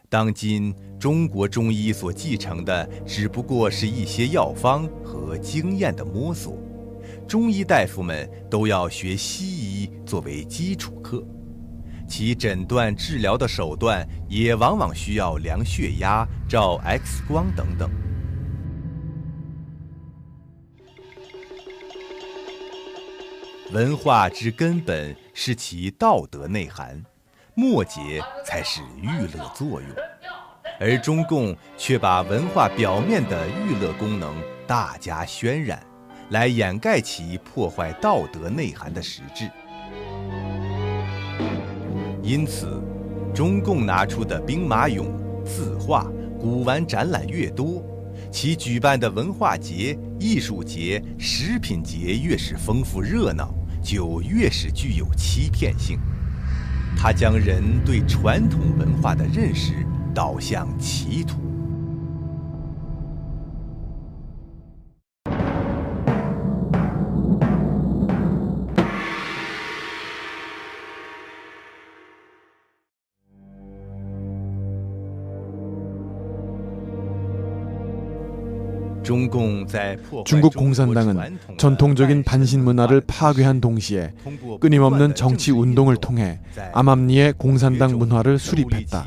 当今中国中医所继承的，只不过是一些药方和经验的摸索，中医大夫们都要学西医作为基础课，其诊断治疗的手段也往往需要量血压、照 X 光等等。文化之根本是其道德内涵，末节才是娱乐作用，而中共却把文化表面的娱乐功能大加渲染，来掩盖其破坏道德内涵的实质。因此，中共拿出的兵马俑、字画、古玩展览越多，其举办的文化节、艺术节、食品节越是丰富热闹，就越是具有欺骗性。它将人对传统文化的认识导向歧途。중국 공산당은 전통적인 반신 문화를 파괴한 동시에 끊임없는 정치 운동을 통해 암암리의 공산당 문화를 수립했다.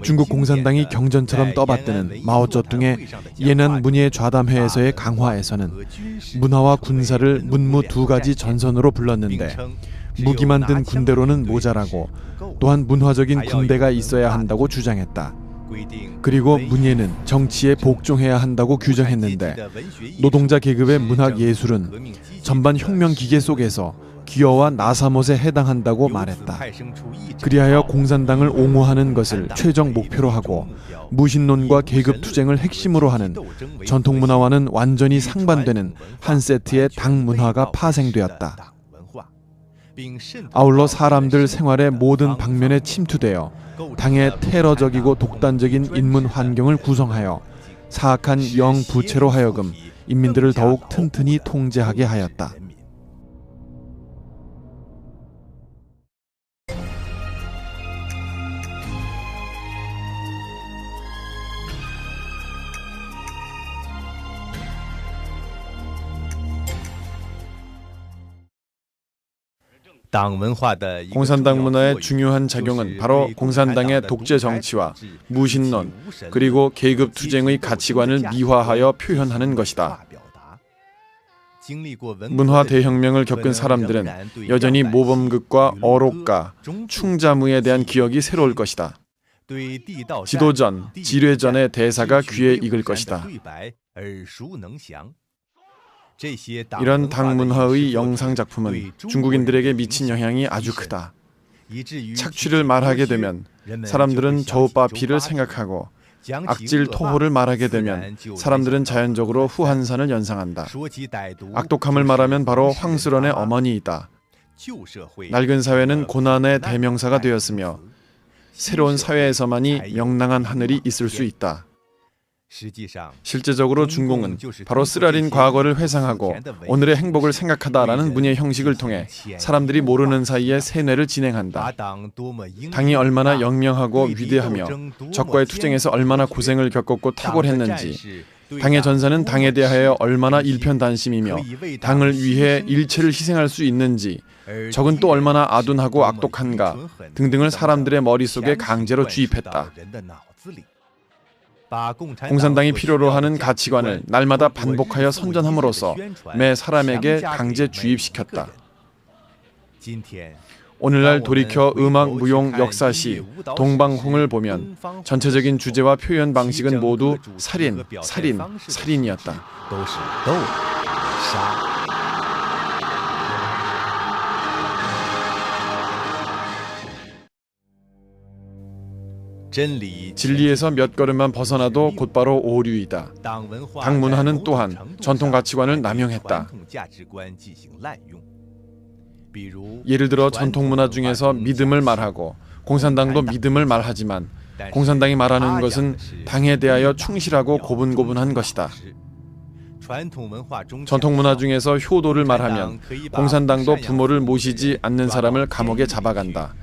중국 공산당이 경전처럼 떠받드는 마오쩌둥의 예난 문예 좌담회에서의 강화에서는 문화와 군사를 문무 두 가지 전선으로 불렀는데 무기만 든 군대로는 모자라고 또한 문화적인 군대가 있어야 한다고 주장했다. 그리고 문예는 정치에 복종해야 한다고 규정했는데 노동자 계급의 문학 예술은 전반 혁명 기계 속에서 기어와 나사못에 해당한다고 말했다. 그리하여 공산당을 옹호하는 것을 최종 목표로 하고 무신론과 계급 투쟁을 핵심으로 하는 전통 문화와는 완전히 상반되는 한 세트의 당 문화가 파생되었다. 아울러 사람들 생활의 모든 방면에 침투되어 당의 테러적이고 독단적인 인문 환경을 구성하여 사악한 영부채로 하여금 인민들을 더욱 튼튼히 통제하게 하였다. 공산당 문화의 중요한 작용은 바로 공산당의 독재 정치와 무신론 그리고 계급 투쟁의 가치관을 미화하여 표현하는 것이다. 문화 대혁명을 겪은 사람들은 여전히 모범극과 어록가, 충자무에 대한 기억이 새로울 것이다. 지도전, 지뢰전의 대사가 귀에 익을 것이다. 이런 당 문화의 영상 작품은 중국인들에게 미친 영향이 아주 크다. 착취를 말하게 되면 사람들은 저우바피를 생각하고 악질 토호를 말하게 되면 사람들은 자연적으로 후한산을 연상한다. 악독함을 말하면 바로 황수론의 어머니이다. 낡은 사회는 고난의 대명사가 되었으며 새로운 사회에서만이 명랑한 하늘이 있을 수 있다. 실제적으로 중공은 바로 쓰라린 과거를 회상하고 오늘의 행복을 생각하다라는 문예 형식을 통해 사람들이 모르는 사이에 세뇌를 진행한다. 당이 얼마나 영명하고 위대하며 적과의 투쟁에서 얼마나 고생을 겪었고 탁월했는지, 당의 전사는 당에 대하여 얼마나 일편단심이며 당을 위해 일체를 희생할 수 있는지, 적은 또 얼마나 아둔하고 악독한가 등등을 사람들의 머릿속에 강제로 주입했다. 공산당이 필요로 하는 가치관을 날마다 반복하여 선전함으로써 매 사람에게 강제 주입시켰다. 오늘날 돌이켜 음악, 무용, 역사시, 동방홍을 보면 전체적인 주제와 표현 방식은 모두 살인, 살인, 살인이었다. 진리에서 몇 걸음만 벗어나도 곧바로 오류이다. 당 문화는 또한 전통 가치관을 남용했다. 예를 들어 전통 문화 중에서 믿음을 말하고 공산당도 믿음을 말하지만 공산당이 말하는 것은 당에 대하여 충실하고 고분고분한 것이다. 전통 문화 중에서 효도를 말하면 공산당도 부모를 모시지 않는 사람을 감옥에 잡아간다.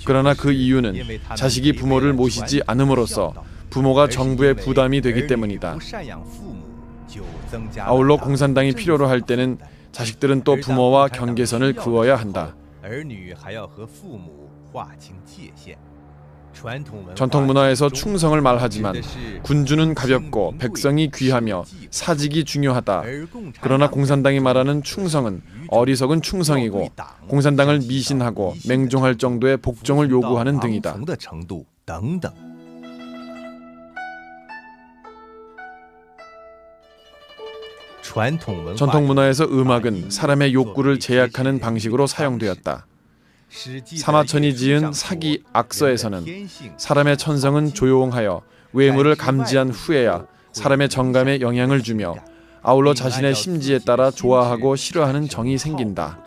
그러나 그 이유는 자식이 부모를 모시지 않음으로써 부모가 정부의 부담이 되기 때문이다. 아울러 공산당이 필요로 할 때는 자식들은 또 부모와 경계선을 그어야 한다. 전통 문화에서 충성을 말하지만 군주는 가볍고 백성이 귀하며 사직이 중요하다. 그러나 공산당이 말하는 충성은 어리석은 충성이고 공산당을 미신하고 맹종할 정도의 복종을 요구하는 등이다. 전통 문화에서 음악은 사람의 욕구를 제약하는 방식으로 사용되었다. 사마천이 지은 사기 악서에서는 사람의 천성은 조용하여 외물을 감지한 후에야 사람의 정감에 영향을 주며 아울러 자신의 심지에 따라 좋아하고 싫어하는 정이 생긴다.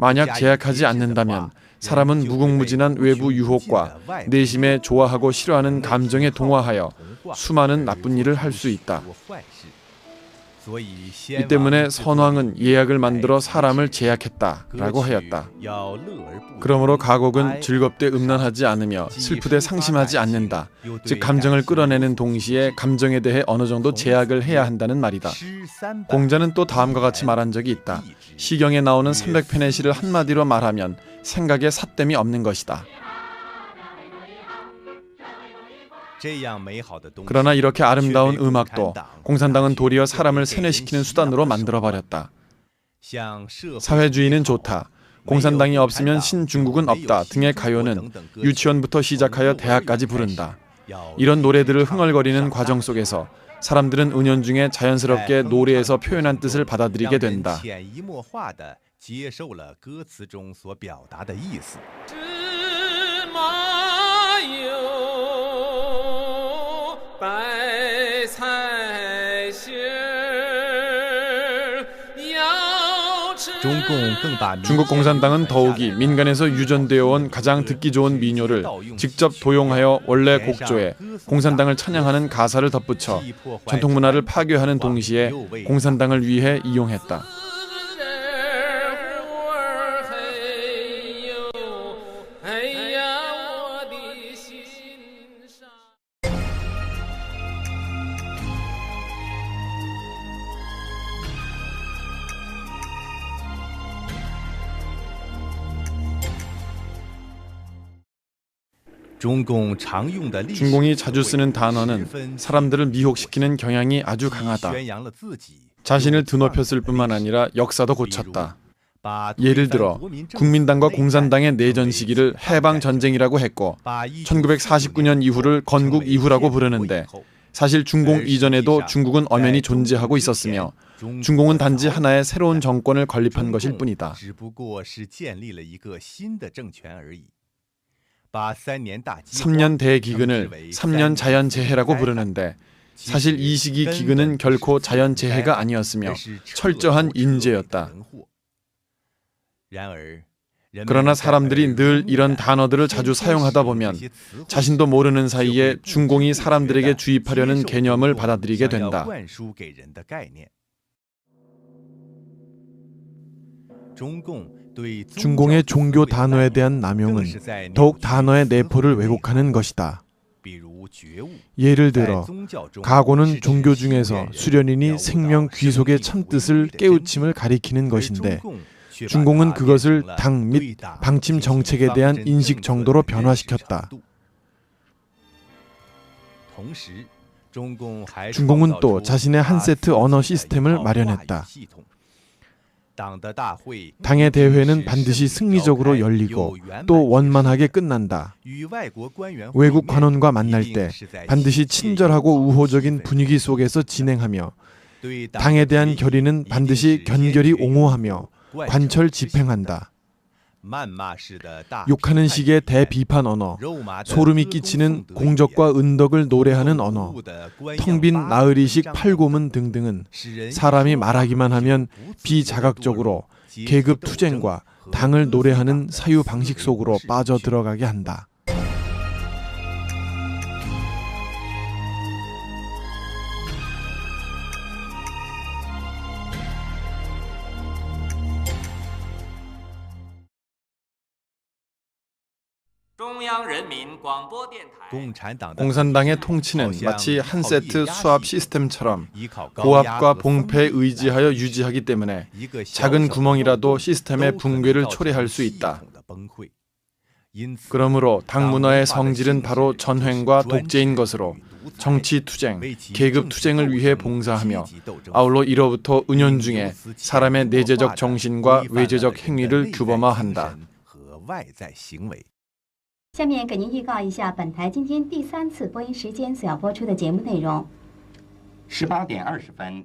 만약 제약하지 않는다면 사람은 무궁무진한 외부 유혹과 내심에 좋아하고 싫어하는 감정에 동화하여 수많은 나쁜 일을 할 수 있다. 이 때문에 선왕은 예약을 만들어 사람을 제약했다라고 하였다. 그러므로 가곡은 즐겁되 음란하지 않으며 슬프되 상심하지 않는다. 즉 감정을 끌어내는 동시에 감정에 대해 어느 정도 제약을 해야 한다는 말이다. 공자는 또 다음과 같이 말한 적이 있다. 시경에 나오는 300편의 시를 한마디로 말하면 생각에 삿됨이 없는 것이다. 그러나 이렇게 아름다운 음악도 공산당은 도리어 사람을 세뇌시키는 수단으로 만들어버렸다. 사회주의는 좋다, 공산당이 없으면 신중국은 없다 등의 가요는 유치원부터 시작하여 대학까지 부른다. 이런 노래들을 흥얼거리는 과정 속에서 사람들은 은연중에 자연스럽게 노래에서 표현한 뜻을 받아들이게 된다. 중국 공산당은 더욱이 민간에서 유전되어 온 가장 듣기 좋은 민요를 직접 도용하여 원래 곡조에 공산당을 찬양하는 가사를 덧붙여 전통 문화를 파괴하는 동시에 공산당을 위해 이용했다. 중공이 자주 쓰는 단어는 사람들을 미혹시키는 경향이 아주 강하다. 자신을 드높였을 뿐만 아니라 역사도 고쳤다. 예를 들어 국민당과 공산당의 내전 시기를 해방전쟁이라고 했고 1949년 이후를 건국 이후라고 부르는데 사실 중공 이전에도 중국은 엄연히 존재하고 있었으며 중공은 단지 하나의 새로운 정권을 건립한 것일 뿐이다. 3년 대기근을 3년 자연재해라고 부르는데 사실 이 시기 기근은 결코 자연재해가 아니었으며 철저한 인재였다. 그러나 사람들이 늘 이런 단어들을 자주 사용하다 보면 자신도 모르는 사이에 중공이 사람들에게 주입하려는 개념을 받아들이게 된다. 중공의 종교 단어에 대한 남용은 더욱 단어의 내포를 왜곡하는 것이다. 예를 들어 가고는 종교 중에서 수련인이 생명 귀속의 참뜻을 깨우침을 가리키는 것인데 중공은 그것을 당 및 방침 정책에 대한 인식 정도로 변화시켰다. 중공은 또 자신의 한 세트 언어 시스템을 마련했다. 당의 대회는 반드시 승리적으로 열리고 또 원만하게 끝난다. 외국 관원과 만날 때 반드시 친절하고 우호적인 분위기 속에서 진행하며 당에 대한 결의는 반드시 견결히 옹호하며 관철 집행한다. 욕하는 식의 대비판 언어, 소름이 끼치는 공적과 은덕을 노래하는 언어, 텅 빈 나으리식 팔고문 등등은 사람이 말하기만 하면 비자각적으로 계급 투쟁과 당을 노래하는 사유 방식 속으로 빠져들어가게 한다. 공산당의 통치는 마치 한 세트 수압 시스템처럼 고압과 봉폐에 의지하여 유지하기 때문에 작은 구멍이라도 시스템의 붕괴를 초래할 수 있다. 그러므로 당 문화의 성질은 바로 전횡과 독재인 것으로 정치 투쟁, 계급 투쟁을 위해 봉사하며 아울러 이로부터 은연중에 사람의 내재적 정신과 외재적 행위를 규범화한다. 下面给您预告一下本台今天第3次播音时间所要播出的节目内容。18点20分。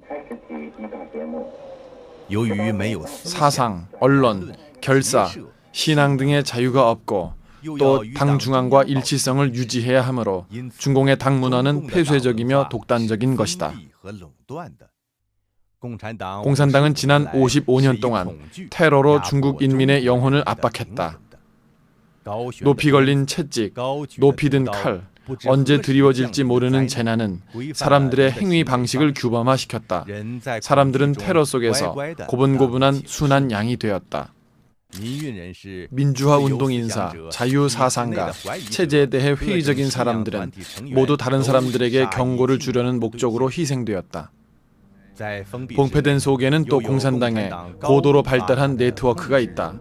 由于没有 사상, 언론, 결사, 신앙 등의 자유가 없고 또 당 중앙과 일치성을 유지해야 하므로 중공의 당 문화는 폐쇄적이며 독단적인 것이다. 공산당은 지난 55년 동안 테러로 중국 인민의 영혼을 압박했다. 높이 걸린 채찍, 높이 든 칼, 언제 드리워질지 모르는 재난은 사람들의 행위 방식을 규범화시켰다. 사람들은 테러 속에서 고분고분한 순한 양이 되었다. 민주화 운동 인사, 자유 사상가, 체제에 대해 회의적인 사람들은 모두 다른 사람들에게 경고를 주려는 목적으로 희생되었다. 봉폐된 속에는 또 공산당의 고도로 발달한 네트워크가 있다.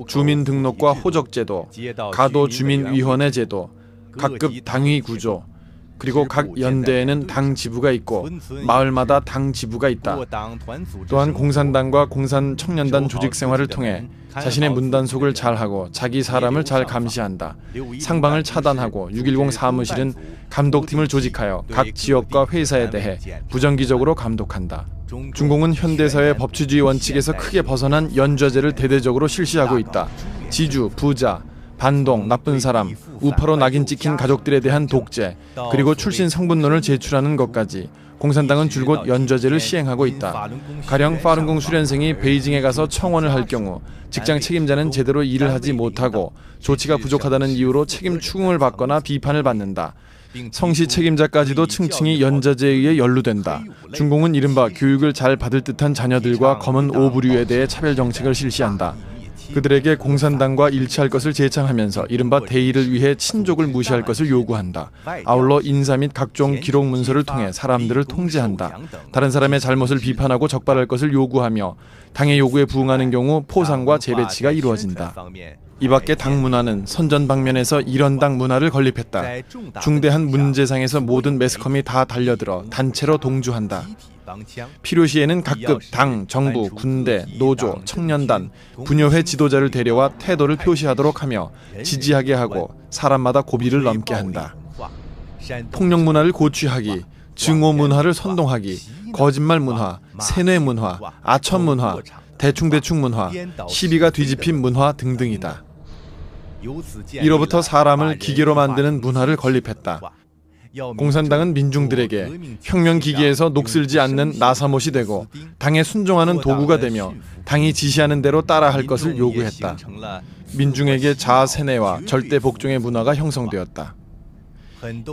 주민등록과 호적제도, 가도주민위원회 제도, 각급 당위 구조, 그리고 각 연대에는 당 지부가 있고 마을마다 당 지부가 있다. 또한 공산당과 공산청년단 조직 생활을 통해 자신의 문단속을 잘하고 자기 사람을 잘 감시한다. 상방을 차단하고 610 사무실은 감독팀을 조직하여 각 지역과 회사에 대해 부정기적으로 감독한다. 중공은 현대사회 법치주의 원칙에서 크게 벗어난 연좌제를 대대적으로 실시하고 있다. 지주, 부자, 반동, 나쁜 사람, 우파로 낙인 찍힌 가족들에 대한 독재, 그리고 출신 성분론을 제출하는 것까지 공산당은 줄곧 연좌제를 시행하고 있다. 가령 파룬궁 수련생이 베이징에 가서 청원을 할 경우 직장 책임자는 제대로 일을 하지 못하고 조치가 부족하다는 이유로 책임 추궁을 받거나 비판을 받는다. 성시 책임자까지도 층층이 연좌제에 의해 연루된다. 중공은 이른바 교육을 잘 받을 듯한 자녀들과 검은 오부류에 대해 차별 정책을 실시한다. 그들에게 공산당과 일치할 것을 제창하면서 이른바 대의를 위해 친족을 무시할 것을 요구한다. 아울러 인사 및 각종 기록 문서를 통해 사람들을 통제한다. 다른 사람의 잘못을 비판하고 적발할 것을 요구하며 당의 요구에 부응하는 경우 포상과 재배치가 이루어진다. 이 밖에 당 문화는 선전 방면에서 이런 당 문화를 건립했다. 중대한 문제상에서 모든 매스컴이 다 달려들어 단체로 동조한다. 필요시에는 각급 당, 정부, 군대, 노조, 청년단, 부녀회 지도자를 데려와 태도를 표시하도록 하며 지지하게 하고 사람마다 고비를 넘게 한다. 폭력 문화를 고취하기, 증오 문화를 선동하기, 거짓말 문화, 세뇌 문화, 아천 문화, 대충대충 문화, 시비가 뒤집힌 문화 등등이다. 이로부터 사람을 기계로 만드는 문화를 건립했다. 공산당은 민중들에게 혁명기계에서 녹슬지 않는 나사못이 되고 당에 순종하는 도구가 되며 당이 지시하는 대로 따라할 것을 요구했다. 민중에게 자아세뇌와 절대 복종의 문화가 형성되었다.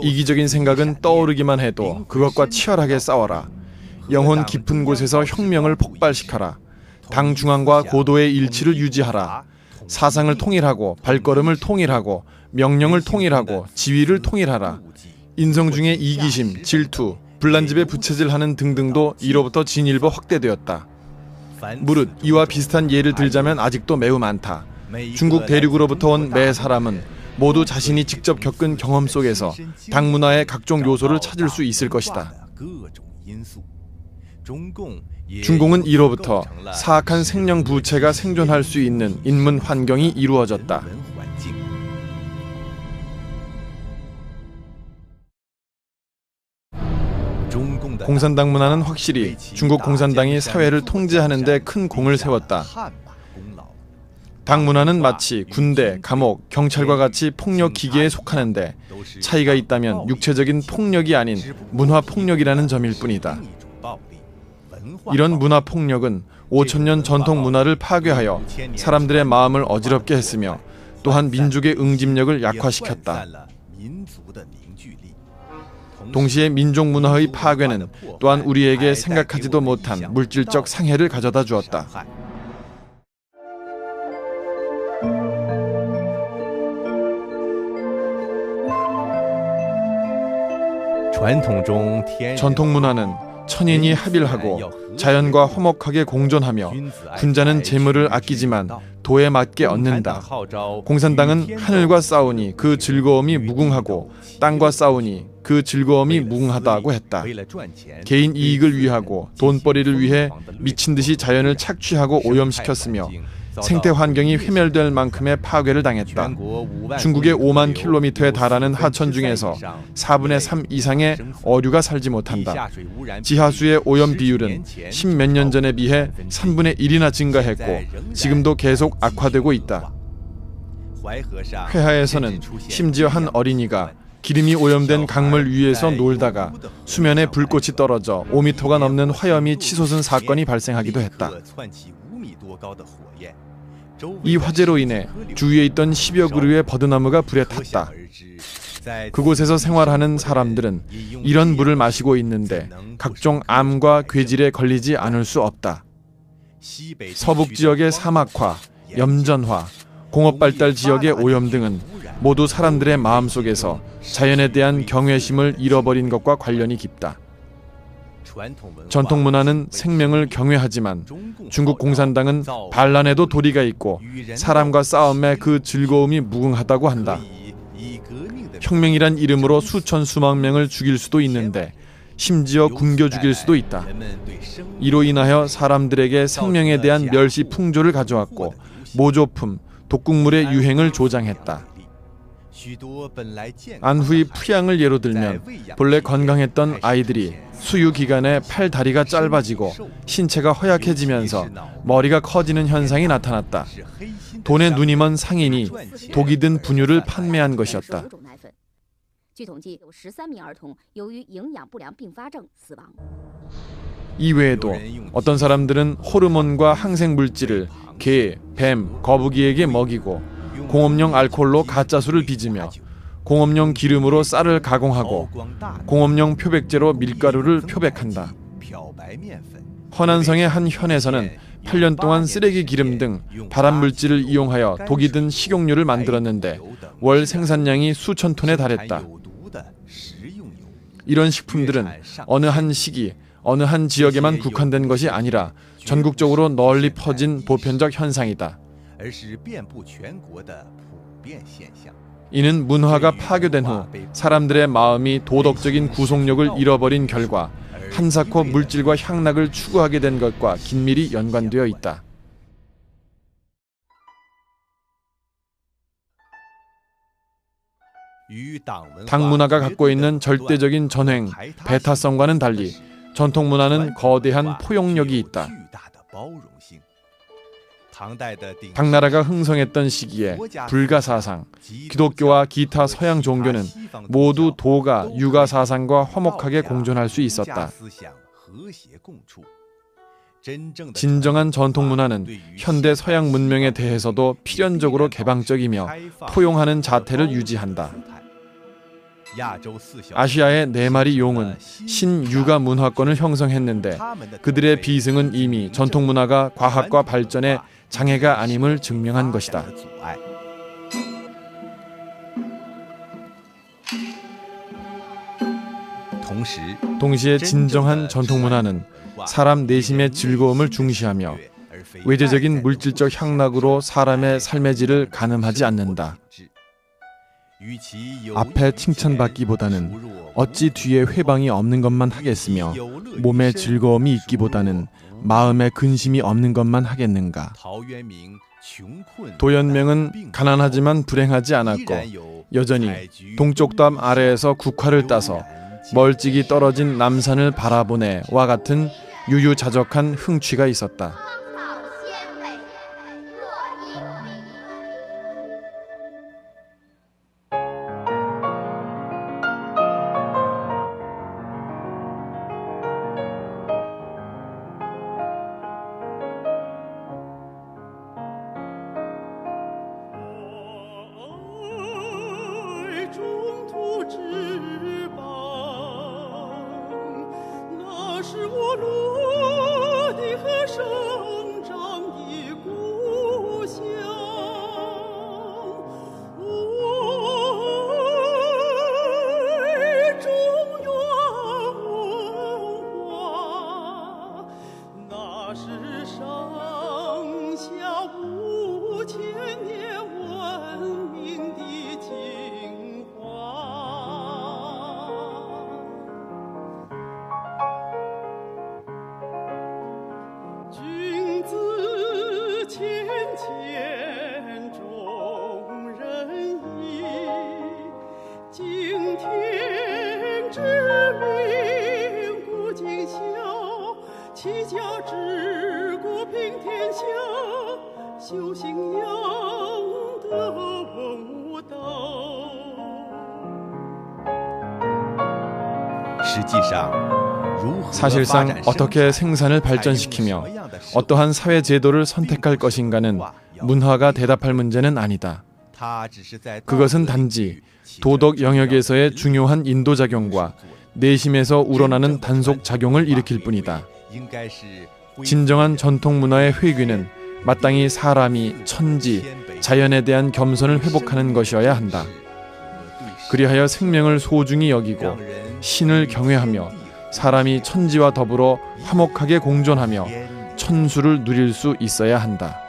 이기적인 생각은 떠오르기만 해도 그것과 치열하게 싸워라. 영혼 깊은 곳에서 혁명을 폭발시켜라. 당 중앙과 고도의 일치를 유지하라. 사상을 통일하고 발걸음을 통일하고 명령을 통일하고 지위를 통일하라. 인성 중에 이기심, 질투, 불난집에 부채질하는 등등도 이로부터 진일보 확대되었다. 무릇 이와 비슷한 예를 들자면 아직도 매우 많다. 중국 대륙으로부터 온 매 사람은 모두 자신이 직접 겪은 경험 속에서 당 문화의 각종 요소를 찾을 수 있을 것이다. 중공은 이로부터 사악한 생령 부채가 생존할 수 있는 인문 환경이 이루어졌다. 공산당 문화는 확실히 중국 공산당이 사회를 통제하는 데 큰 공을 세웠다. 당 문화는 마치 군대, 감옥, 경찰과 같이 폭력 기계에 속하는데 차이가 있다면 육체적인 폭력이 아닌 문화 폭력이라는 점일 뿐이다. 이런 문화 폭력은 5,000년 전통 문화를 파괴하여 사람들의 마음을 어지럽게 했으며 또한 민족의 응집력을 약화시켰다. 동시에 민족 문화의 파괴는 또한 우리에게 생각하지도 못한 물질적 상해를 가져다 주었다. 전통 문화는 천인이 합일하고 자연과 화목하게 공존하며 군자는 재물을 아끼지만 도에 맞게 얻는다. 공산당은 하늘과 싸우니 그 즐거움이 무궁하고 땅과 싸우니 그 즐거움이 무궁하다고 했다. 개인 이익을 위하고 돈벌이를 위해 미친 듯이 자연을 착취하고 오염시켰으며 생태 환경이 회멸될 만큼의 파괴를 당했다. 중국의 5만 킬로미터에 달하는 하천 중에서 4분의 3 이상의 어류가 살지 못한다. 지하수의 오염 비율은 10몇 년 전에 비해 3분의 1이나 증가했고 지금도 계속 악화되고 있다. 회하에서는 심지어 한 어린이가 기름이 오염된 강물 위에서 놀다가 수면에 불꽃이 떨어져 5m가 넘는 화염이 치솟은 사건이 발생하기도 했다. 이 화재로 인해 주위에 있던 10여 그루의 버드나무가 불에 탔다. 그곳에서 생활하는 사람들은 이런 물을 마시고 있는데 각종 암과 괴질에 걸리지 않을 수 없다. 서북 지역의 사막화, 염전화, 공업 발달 지역의 오염 등은 모두 사람들의 마음속에서 자연에 대한 경외심을 잃어버린 것과 관련이 깊다. 전통 문화는 생명을 경외하지만 중국 공산당은 반란에도 도리가 있고 사람과 싸움에 그 즐거움이 무궁하다고 한다. 혁명이란 이름으로 수천 수만 명을 죽일 수도 있는데 심지어 굶겨 죽일 수도 있다. 이로 인하여 사람들에게 생명에 대한 멸시 풍조를 가져왔고 모조품, 독극물의 유행을 조장했다. 안후의 푸양을 예로 들면 본래 건강했던 아이들이 수유 기간에 팔 다리가 짧아지고 신체가 허약해지면서 머리가 커지는 현상이 나타났다. 돈에 눈이 먼 상인이 독이 든 분유를 판매한 것이었다. 이외에도 어떤 사람들은 호르몬과 항생 물질을 개, 뱀, 거북이에게 먹이고 공업용 알코올로 가짜수를 빚으며 공업용 기름으로 쌀을 가공하고 공업용 표백제로 밀가루를 표백한다. 허난성의 한 현에서는 8년 동안 쓰레기 기름 등 발암물질을 이용하여 독이 든 식용유를 만들었는데 월 생산량이 수천 톤에 달했다. 이런 식품들은 어느 한 시기, 어느 한 지역에만 국한된 것이 아니라 전국적으로 널리 퍼진 보편적 현상이다. 이는 문화가 파괴된 후 사람들의 마음이 도덕적인 구속력을 잃어버린 결과 한사코 물질과 향락을 추구하게 된 것과 긴밀히 연관되어 있다. 당 문화가 갖고 있는 절대적인 전횡, 배타성과는 달리 전통 문화는 거대한 포용력이 있다. 당나라가 흥성했던 시기에 불가사상, 기독교와 기타 서양 종교는 모두 도가 유가사상과 화목하게 공존할 수 있었다. 진정한 전통 문화는 현대 서양 문명에 대해서도 필연적으로 개방적이며 포용하는 자태를 유지한다. 아시아의 4마리 용은 신유가 문화권을 형성했는데 그들의 비승은 이미 전통 문화가 과학과 발전에 장애가 아님을 증명한 것이다. 동시에 진정한 전통 문화는 사람 내심의 즐거움을 중시하며 외재적인 물질적 향락으로 사람의 삶의 질을 가늠하지 않는다. 앞에 칭찬받기보다는 어찌 뒤에 회방이 없는 것만 하겠으며 몸에 즐거움이 있기보다는 마음에 근심이 없는 것만 하겠는가. 도연명은 가난하지만 불행하지 않았고 여전히 동쪽담 아래에서 국화를 따서 멀찍이 떨어진 남산을 바라보네와 같은 유유자적한 흥취가 있었다. 사실상 어떻게 생산을 발전시키며 어떠한 사회 제도를 선택할 것인가는 문화가 대답할 문제는 아니다. 그것은 단지 도덕 영역에서의 중요한 인도작용과 내심에서 우러나는 단속작용을 일으킬 뿐이다. 진정한 전통 문화의 회귀는 마땅히 사람이 천지, 자연에 대한 겸손을 회복하는 것이어야 한다. 그리하여 생명을 소중히 여기고 신을 경외하며 사람이 천지와 더불어 화목하게 공존하며 천수를 누릴 수 있어야 한다.